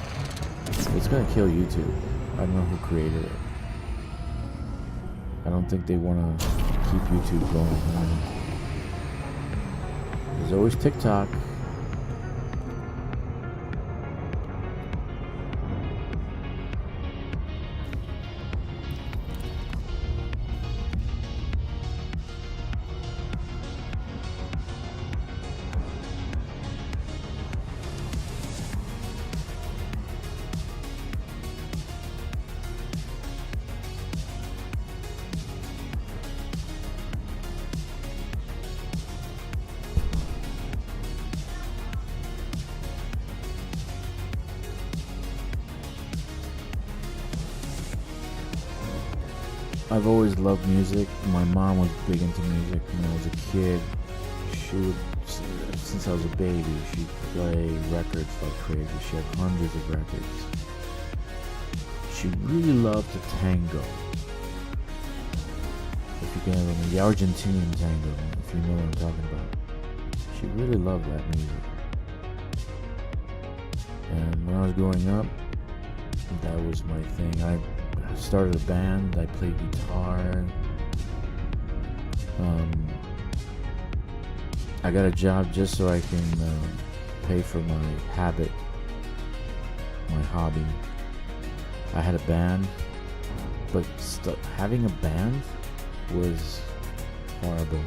It's going to kill YouTube. I don't know who created it. I don't think they want to keep YouTube going. There's always TikTok. I've always loved music. My mom was big into music when I was a kid. She would, since I was a baby, she'd play records like crazy. She had hundreds of records. She really loved the tango. If you can ever, the Argentinian tango, if you know what I'm talking about. She really loved that music. And when I was growing up, that was my thing. I started a band. I played guitar. I got a job just so I can pay for my habit, my hobby. I had a band, but having a band was horrible.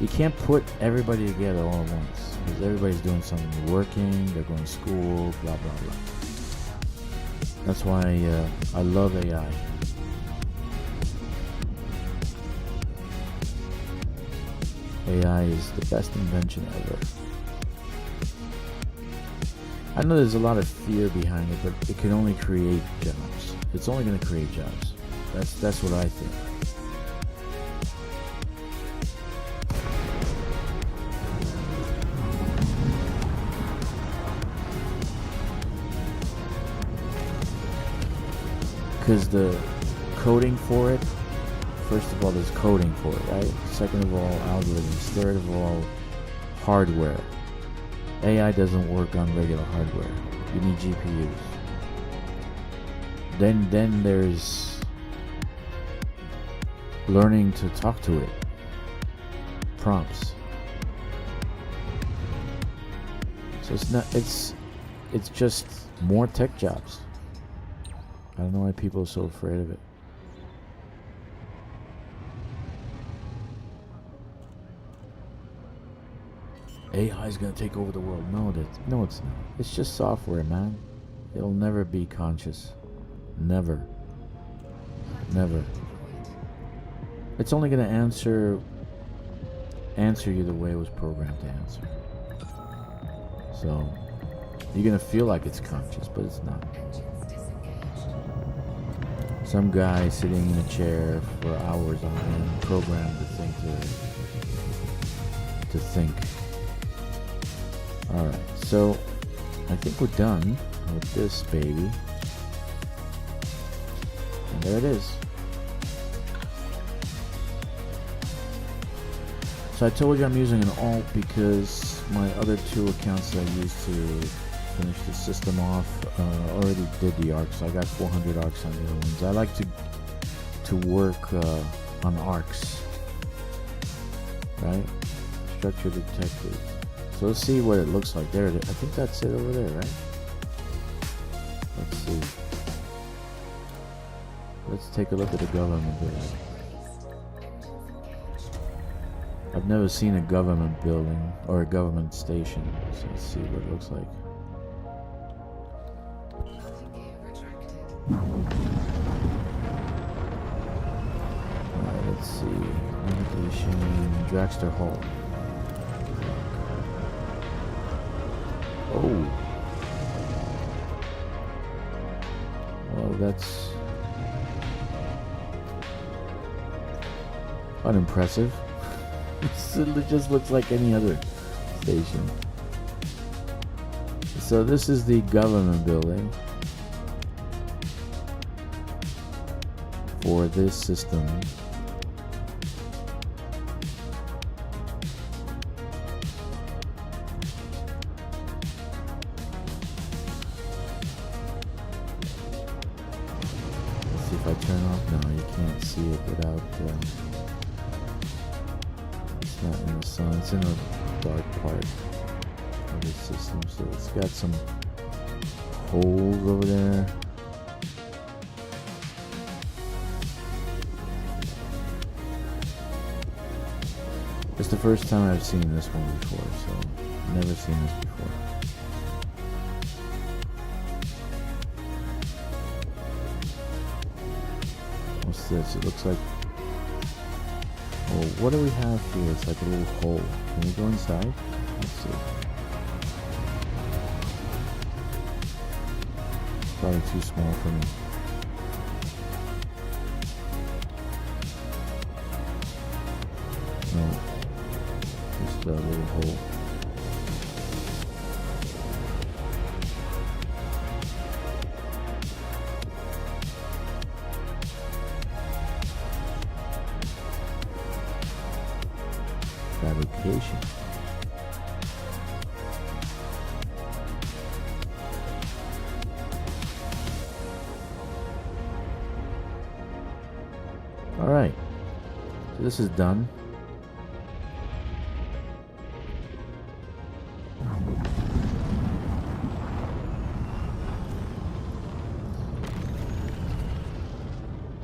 You can't put everybody together all at once because everybody's doing something. They're working, they're going to school, blah blah blah. That's why I love AI. AI is the best invention ever. I know there's a lot of fear behind it, but it can only create jobs. It's only going to create jobs. That's what I think. Because the coding for it, first of all, there's coding for it, right? Second of all, algorithms. Third of all, hardware. AI doesn't work on regular hardware. You need GPUs. Then there's learning to talk to it. Prompts. So it's just more tech jobs. I don't know why people are so afraid of it. AI is gonna take over the world. No, it's not. It's just software, man. It'll never be conscious. Never. Never. It's only gonna answer you the way it was programmed to answer. So you're gonna feel like it's conscious, but it's not. Some guy sitting in a chair for hours on end, programmed to think. Alright, so I think we're done with this baby. And there it is. So I told you I'm using an alt because my other two accounts that I used to finish the system off already did the arcs. So I got 400 arcs on the other ones. I like to work on arcs, right? Structure detected. So let's see what it looks like. There it is. I think that's it over there, right? Let's see. Let's take a look at the government building. I've never seen a government building or a government station. So let's see what it looks like. Alright, let's see. Navigation, Dragster Hall. Oh. Well, that's unimpressive. It just looks like any other station. So this is the government building. for this system. Let's see if I turn off. No, you can't see it without. It's not in the sun. It's in the dark part of the system. So it's got some holes over there. It's the first time I've seen this one before, so I've never seen this before. What's this? It looks like... Oh, what do we have here? It's like a little hole. Can we go inside? Let's see. It's probably too small for me. No. Just a little hole. Fabrication. All right. So this is done.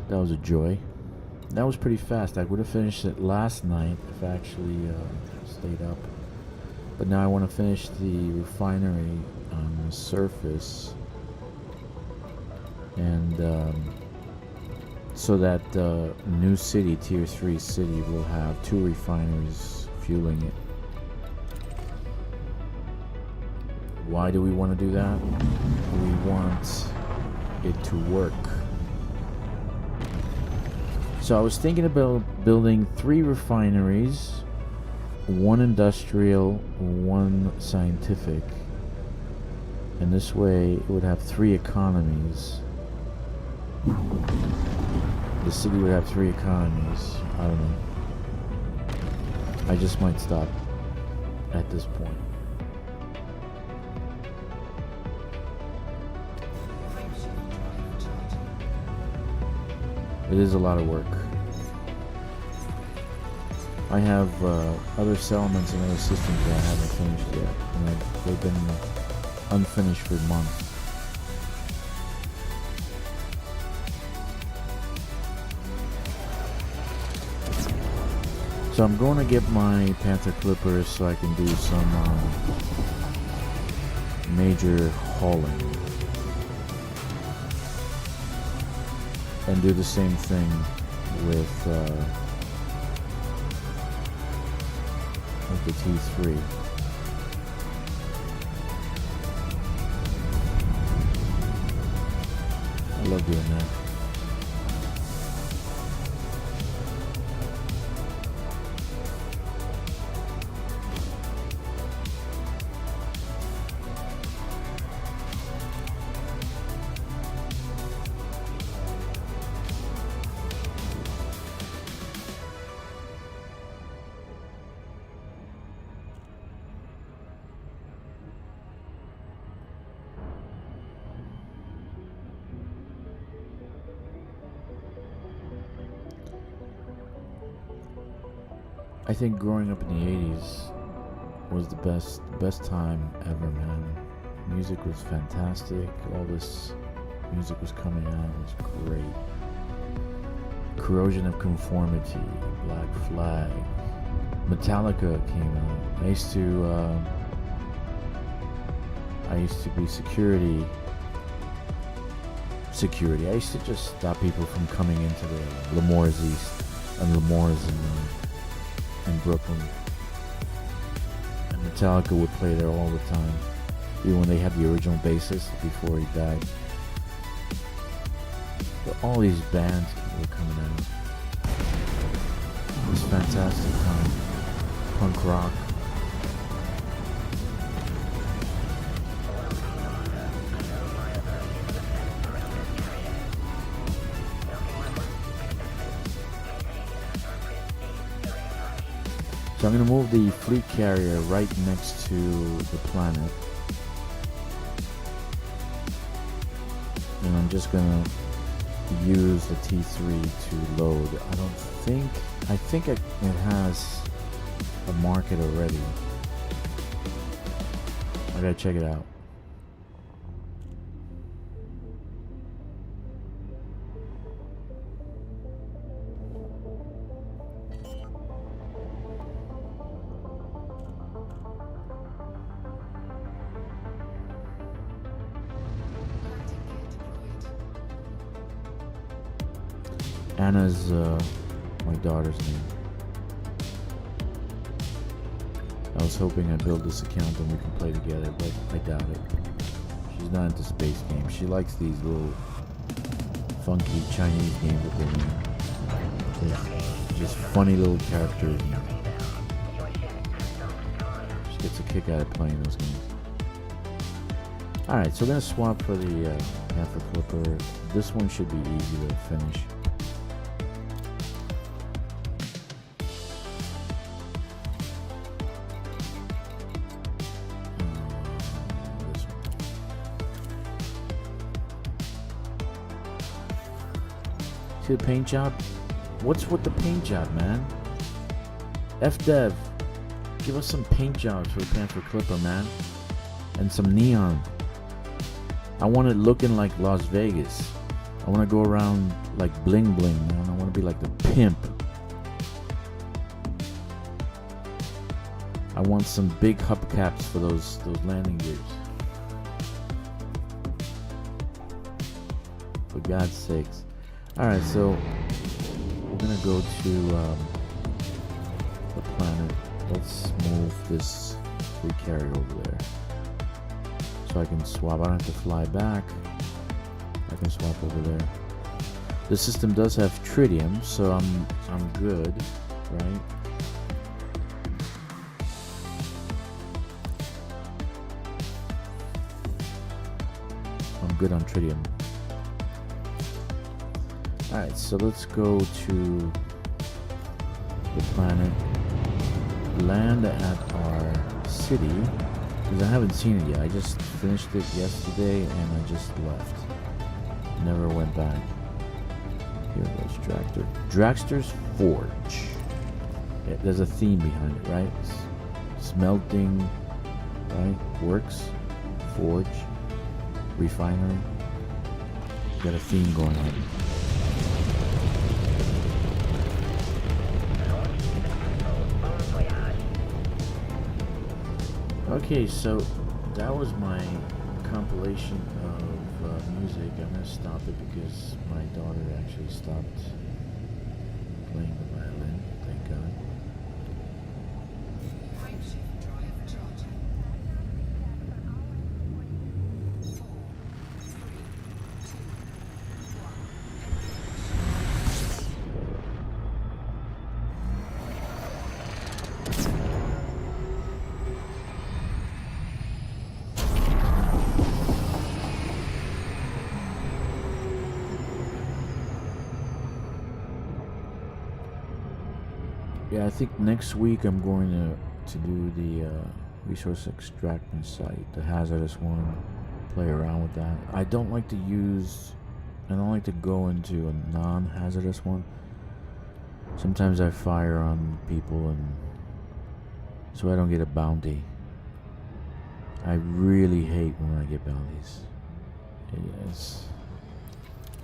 That was a joy. That was pretty fast. I would have finished it last night if I actually stayed up. But now I want to finish the refinery on the surface. And so that new city, Tier 3 city, will have 2 refineries fueling it. Why do we want to do that? We want it to work. So I was thinking about building 3 refineries, 1 industrial, 1 scientific, and this way it would have 3 economies. The city would have 3 economies. I don't know. I just might stop at this point. It is a lot of work. I have other settlements and other systems that I haven't finished yet, and they've been unfinished for months. So I'm going to get my Panther Clippers so I can do some major hauling. And do the same thing with the T3. I love doing that. I think growing up in the 80s was the best time ever, man. Music was fantastic. All this music was coming out. It was great. Corrosion of Conformity, Black Flag, Metallica came out. I used to be security. I used to just stop people from coming into the Lemore's East and Lemore's in Brooklyn. And Metallica would play there all the time, even when they had the original bassist before he died. But all these bands were coming out. It was a fantastic time. Punk rock. So I'm going to move the fleet carrier right next to the planet. And I'm just going to use the T3 to load. I think it has a market already. I gotta check it out. Anna's my daughter's name. I was hoping I'd build this account and we can play together, but I doubt it. She's not into space games. She likes these little funky Chinese games that they're in. Just funny little characters. She gets a kick out of playing those games. Alright, so we're going to swap for the Panther Clipper. This one should be easy to finish. See the paint job? What's with the paint job, man? FDev, give us some paint jobs for the Panther Clipper, man. And some neon. I want it looking like Las Vegas. I want to go around like bling bling, man. I want to be like the pimp. I want some big hubcaps for those landing gears. For God's sakes. Alright, so we're gonna go to the planet. Let's move this free carrier over there. So I can swap. I don't have to fly back. I can swap over there. The system does have tritium, so I'm good, right? I'm good on tritium. Alright, so let's go to the planet, land at our city, because I haven't seen it yet. I just finished it yesterday and I just left. Never went back. Here goes Dragster. Dragster's Forge. Yeah, there's a theme behind it, right? Smelting, right? Works, forge, refinery. Got a theme going on. Okay, so that was my compilation of music. I'm going to stop it because my daughter actually stopped playing the violin, thank God. Yeah, I think next week I'm going to do the resource extraction site, the hazardous one, play around with that. I don't like to go into a non-hazardous one. Sometimes I fire on people and so I don't get a bounty. I really hate when I get bounties.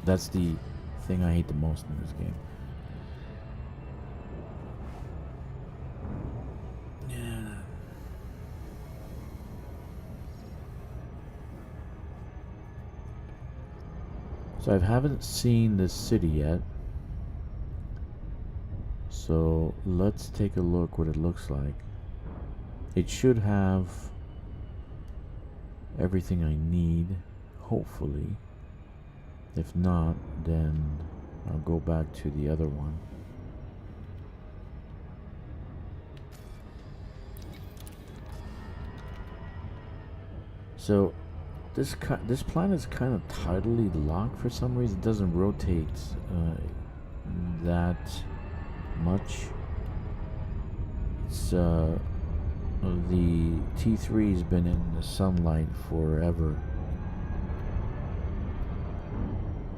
That's the thing I hate the most in this game. So I haven't seen this city yet. So let's take a look what it looks like. It should have everything I need, hopefully. If not, then I'll go back to the other one. So this planet is kind of tidally locked for some reason. It doesn't rotate that much. it's the T3's been in the sunlight forever.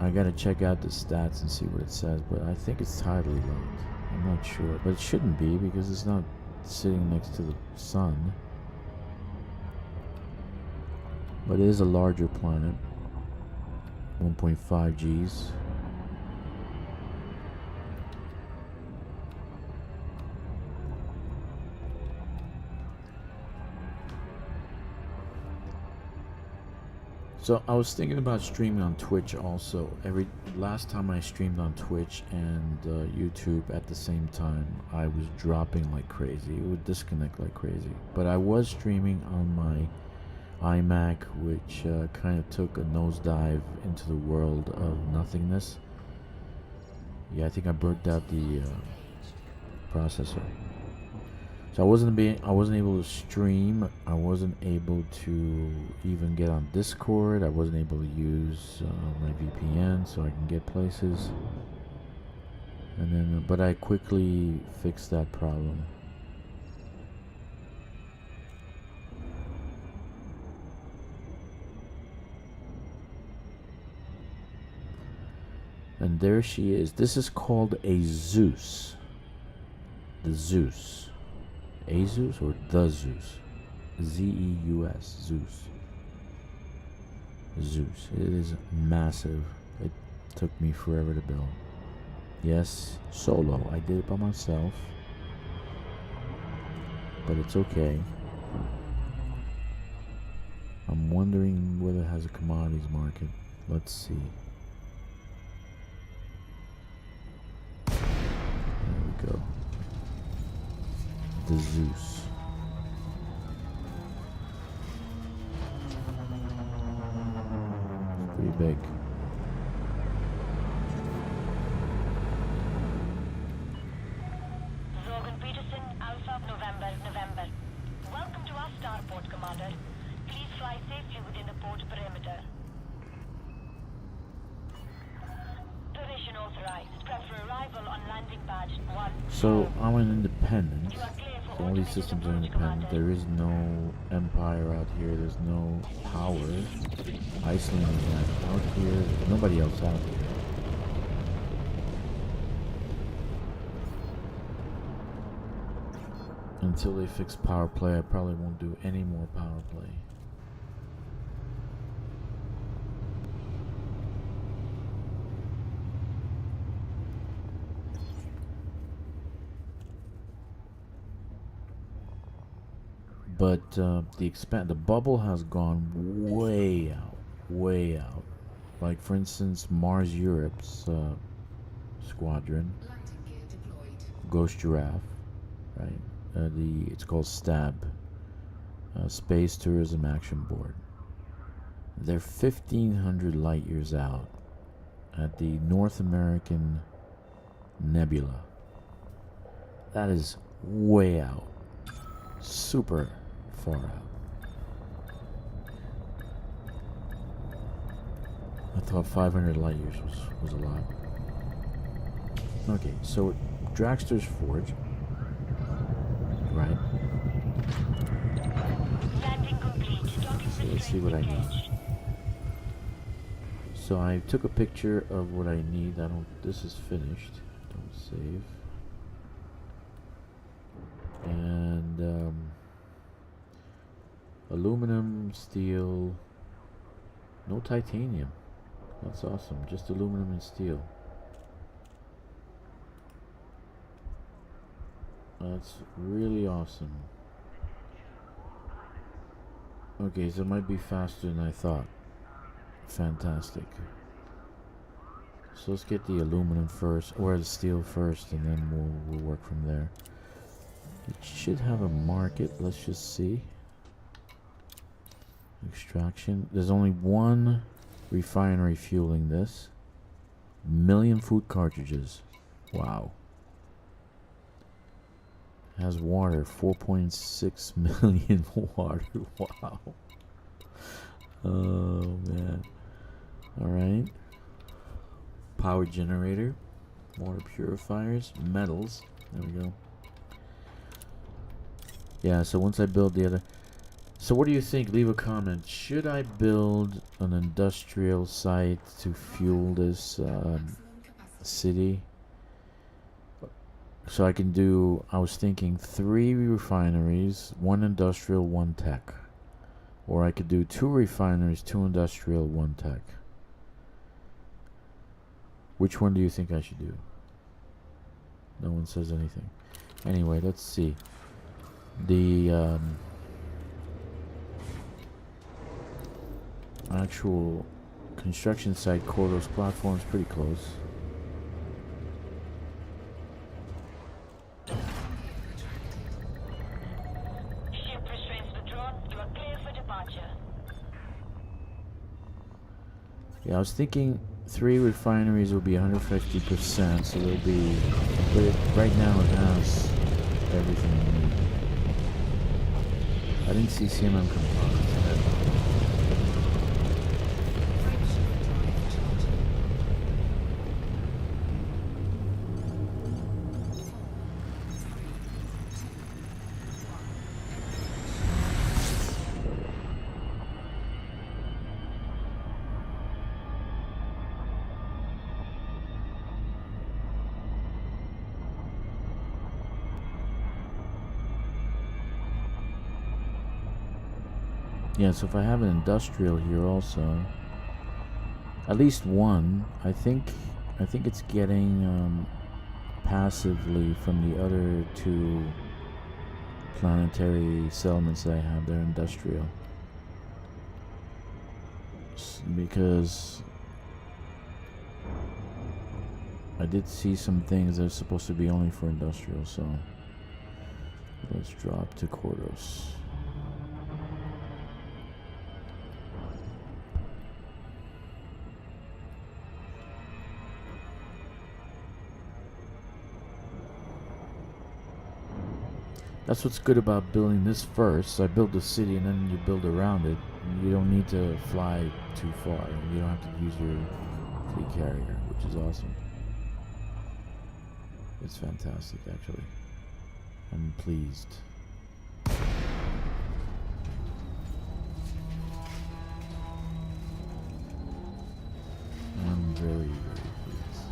I gotta check out the stats and see what it says, but I think it's tidally locked. I'm not sure, but it shouldn't be because it's not sitting next to the sun. But it is a larger planet. 1.5 Gs. So I was thinking about streaming on Twitch also. Last time I streamed on Twitch and YouTube at the same time, I was dropping like crazy. It would disconnect like crazy. But I was streaming on my iMac, which kind of took a nosedive into the world of nothingness. Yeah, I think I burnt out the processor. So I wasn't able to stream. I wasn't able to even get on Discord. I wasn't able to use my VPN so I can get places. And then, but I quickly fixed that problem. And there she is. This is called a Zeus. The Zeus. A Zeus or the Zeus? Zeus. Zeus. Zeus. It is massive. It took me forever to build. Yes, solo. I did it by myself. But it's okay. I'm wondering whether it has a commodities market. Let's see. There we go. The Zeus. Pretty big. Zorgan Peterson, Alpha, November. Welcome to our starport, Commander. Please fly safely within the port perimeter. Permission authorized. Prep for arrival on landing pad 1. So I'm an independent. So all these systems are independent. There is no empire out here. There's no power. Iceland is not out here. There's nobody else out here. Until they fix power play, I probably won't do any more power play. But the bubble has gone way out. Like for instance, Mars Europe's squadron, Ghost Giraffe, right? It's called STAB, Space Tourism Action Board. They're 1,500 light years out at the North American Nebula. That is way out, super far out. I thought 500 light years was a lot. Okay, so Dragster's Forge, right? Landing complete. So let's see what I need. So I took a picture of what I need. This is finished. Don't save. And aluminum, steel, no titanium. That's awesome. Just aluminum and steel. That's really awesome. Okay, so it might be faster than I thought. Fantastic. So let's get the aluminum first, or the steel first, and then we'll work from there. It should have a market. Let's just see. Extraction. There's only one refinery fueling this. 1,000,000 food cartridges. Wow. Has water. 4.6 million water. Wow. Oh man. Alright. Power generator. Water purifiers. Metals. There we go. Yeah, so once I build the other... So what do you think? Leave a comment. Should I build an industrial site to fuel this city? So I can do... I was thinking 3 refineries, 1 industrial, 1 tech. Or I could do 2 refineries, 2 industrial, 1 tech. Which one do you think I should do? No one says anything. Anyway, let's see. The actual construction site, Cordo's platform, is pretty close. Ship restraints withdrawn. You are clear for departure. Yeah, I was thinking 3 refineries will be 150%, so there'll be... But right now it has everything I need. I didn't see CMM components. Yeah, so if I have an industrial here also, at least one, I think it's getting passively from the other 2 planetary settlements that I have. They're industrial. Because I did see some things that are supposed to be only for industrial, so let's drop to Cordos. That's what's good about building this first. I build the city and then you build around it. You don't need to fly too far. You don't have to use your fleet carrier, which is awesome. It's fantastic, actually. I'm pleased. I'm very, very pleased.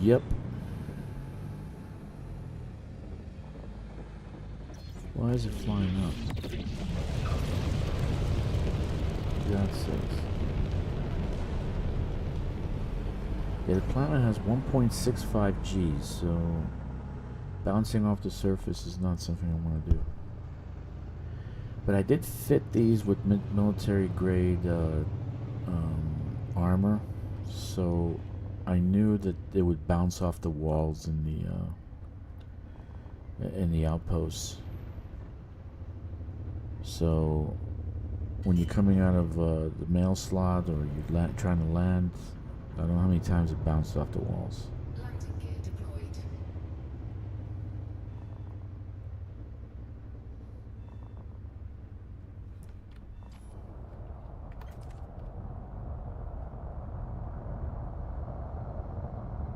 Yep. Why is it flying up? For God's sakes. Yeah, the planet has 1.65 Gs, so bouncing off the surface is not something I want to do. But I did fit these with military grade armor, so I knew that they would bounce off the walls in the outposts. So when you're coming out of the mail slot or you're trying to land, I don't know how many times it bounced off the walls. Landing gear deployed.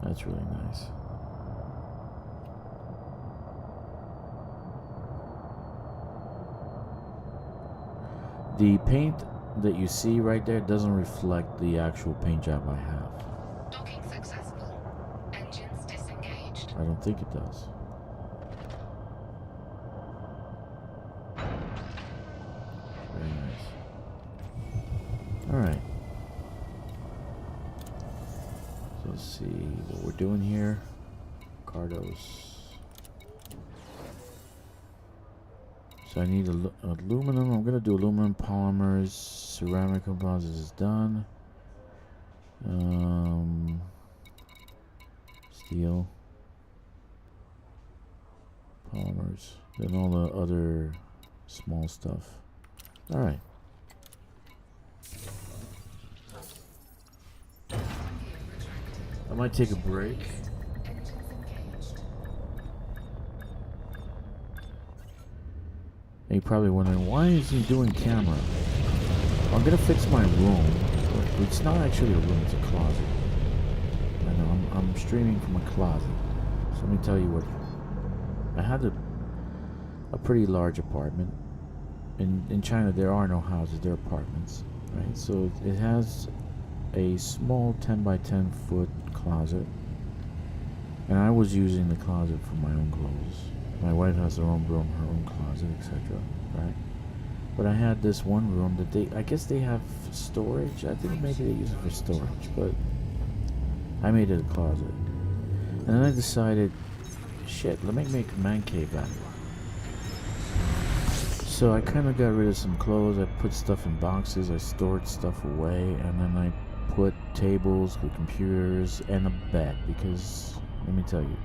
That's really nice. The paint that you see right there doesn't reflect the actual paint job I have. Docking successful. Engines disengaged. I don't think it does. Very nice. Alright. So let's see what we're doing here. Cardos. So I need aluminum. I'm going to do aluminum, polymers, ceramic composites is done. Steel. Polymers. Then all the other small stuff. Alright. I might take a break. Engines engaged. And you're probably wondering, why is he doing camera? Well, I'm gonna fix my room. It's not actually a room, it's a closet. I know, I'm streaming from a closet. So let me tell you what. I had a pretty large apartment. In China, there are no houses, they're apartments, right? So it has a small 10 by 10 foot closet. And I was using the closet for my own clothes. My wife has her own room, her own closet, etc. Right? But I had this one room that I guess they have storage. I think maybe they use it for storage, but I made it a closet. And then I decided, shit, let me make a man cave out of it. So I kind of got rid of some clothes. I put stuff in boxes. I stored stuff away, and then I put tables with computers and a bed because, let me tell you,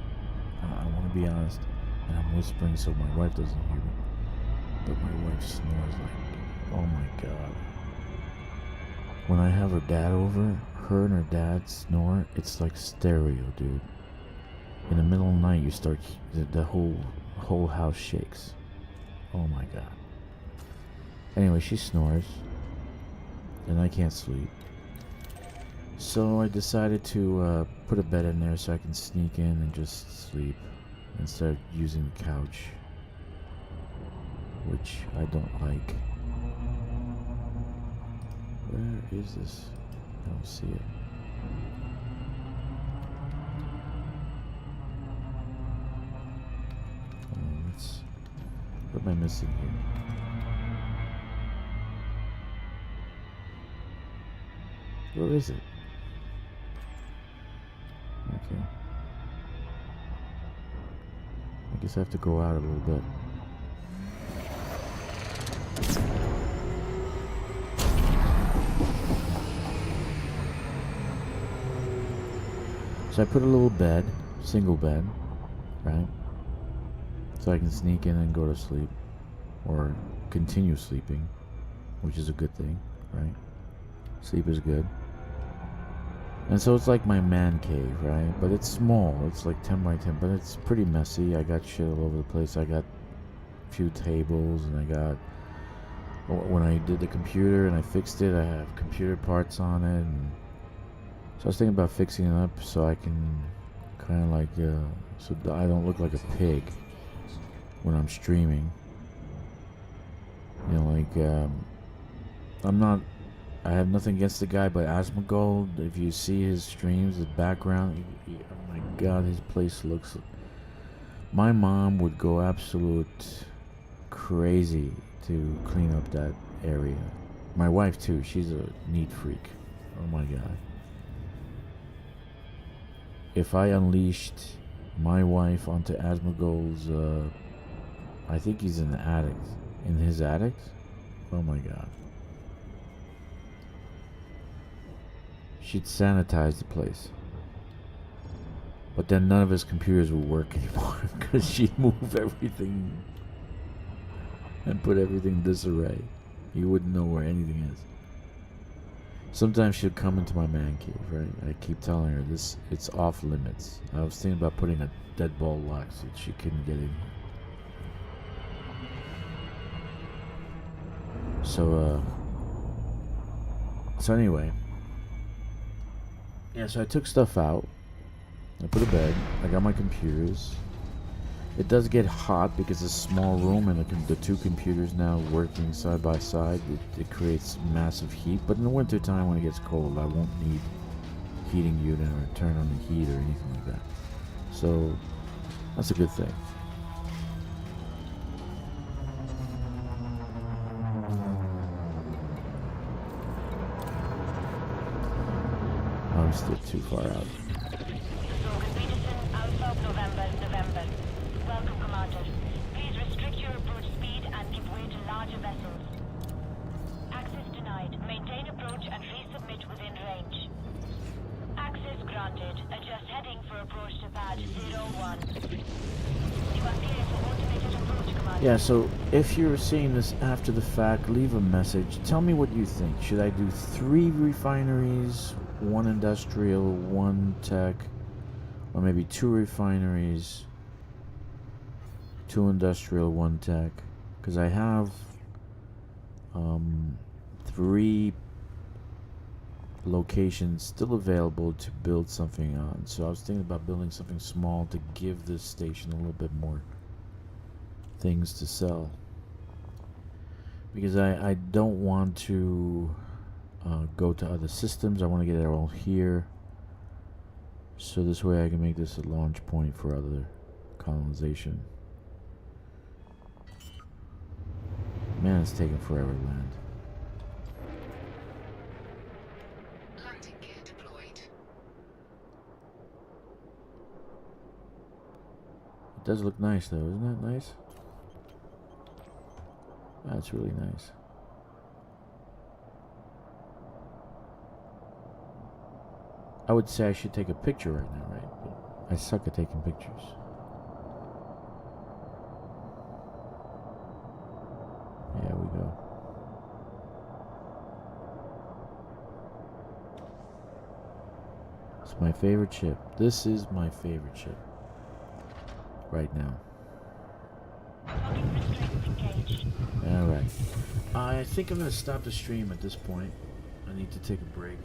I want to be honest, and I'm whispering so my wife doesn't hear me, but my wife snores like, oh my god. When I have her dad over, her and her dad snore, it's like stereo, dude. In the middle of the night, you start, the whole house shakes. Oh my god. Anyway, she snores, and I can't sleep. So I decided to put a bed in there so I can sneak in and just sleep instead of using the couch, which I don't like. Where is this? I don't see it. What am I missing here? Where is it? Okay. I guess I have to go out a little bit. So I put a little bed, single bed, right? So I can sneak in and go to sleep, or continue sleeping, which is a good thing, right? Sleep is good. And so it's like my man cave, right? But it's small, it's like 10 by 10, but it's pretty messy. I got shit all over the place. I got a few tables, and I got, when I did the computer and I fixed it, I have computer parts on it, and so I was thinking about fixing it up so I can kind of like, so I don't look like a pig when I'm streaming. You know, like, I have nothing against the guy, but Asmongold, if you see his streams, the background, oh my god, his place looks, my mom would go absolute crazy to clean up that area. My wife too, she's a neat freak. Oh my god. If I unleashed my wife onto Asmongold's, I think he's in the attic. In his attic? Oh my god. She'd sanitize the place. But then none of his computers would work anymore because she'd move everything and put everything in disarray. He wouldn't know where anything is. Sometimes she'll come into my man cave, right? I keep telling her it's off limits. I was thinking about putting a deadbolt lock so she couldn't get in here. So anyway, yeah, so I took stuff out. I put a bed. I got my computers. It does get hot because it's a small room and the two computers now working side by side. It creates massive heat. But in the winter time when it gets cold, I won't need heating unit or turn on the heat or anything like that. So that's a good thing. I'm still too far out. Logan Peterson, Alpha, November. Welcome, Commander. Please restrict your approach speed and give way to larger vessels. Access denied. Maintain approach and resubmit within range. Access granted. Adjust heading for approach to pad 01. You are clear for automated approach, Commander. Yeah, so if you're seeing this after the fact, leave a message. Tell me what you think. Should I do 3 refineries one industrial, one tech, or maybe two refineries, two industrial, one tech, because I have three locations still available to build something on. So I was thinking about building something small to give this station a little bit more things to sell, because I don't want to go to other systems. I want to get it all here, so this way I can make this a launch point for other colonization. Man, it's taking forever to land. Landing gear deployed. It does look nice though, isn't that nice? That's really nice. I would say I should take a picture right now, right? But I suck at taking pictures. There we go. It's my favorite ship. This is my favorite ship right now. Loading restraints engaged. Alright. I think I'm going to stop the stream at this point. I need to take a break.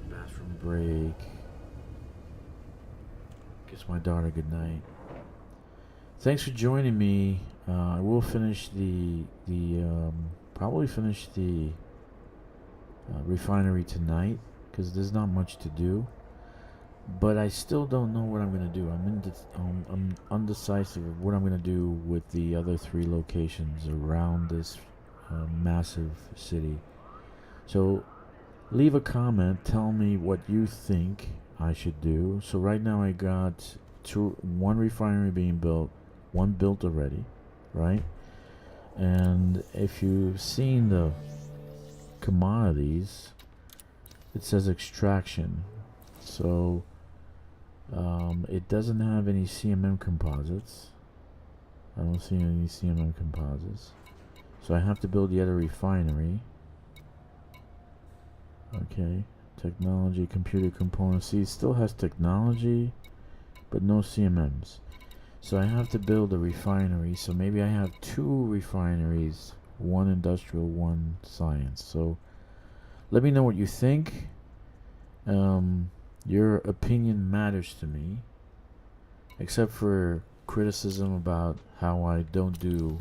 Bathroom break. Kiss my daughter goodnight. Thanks for joining me. I will finish probably finish the refinery tonight, because there's not much to do. But I still don't know what I'm going to do. I'm undecisive of what I'm going to do with the other three locations around this massive city. So leave a comment. Tell me what you think I should do. So right now I got one refinery being built, one built already, right? And if you've seen the commodities, it says extraction. So it doesn't have any CMM composites. I don't see any CMM composites. So I have to build the other refinery. Okay. Technology, computer components. See, it still has technology, but no CMMs. So I have to build a refinery. So maybe I have two refineries, one industrial, one science. So let me know what you think. Your opinion matters to me, except for criticism about how I don't do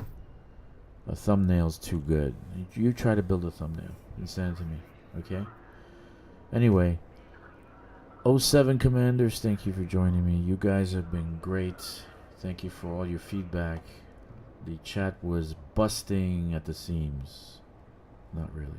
thumbnails too good. You try to build a thumbnail and send it to me, okay? Anyway, 07 Commanders, thank you for joining me. You guys have been great. Thank you for all your feedback. The chat was busting at the seams. Not really.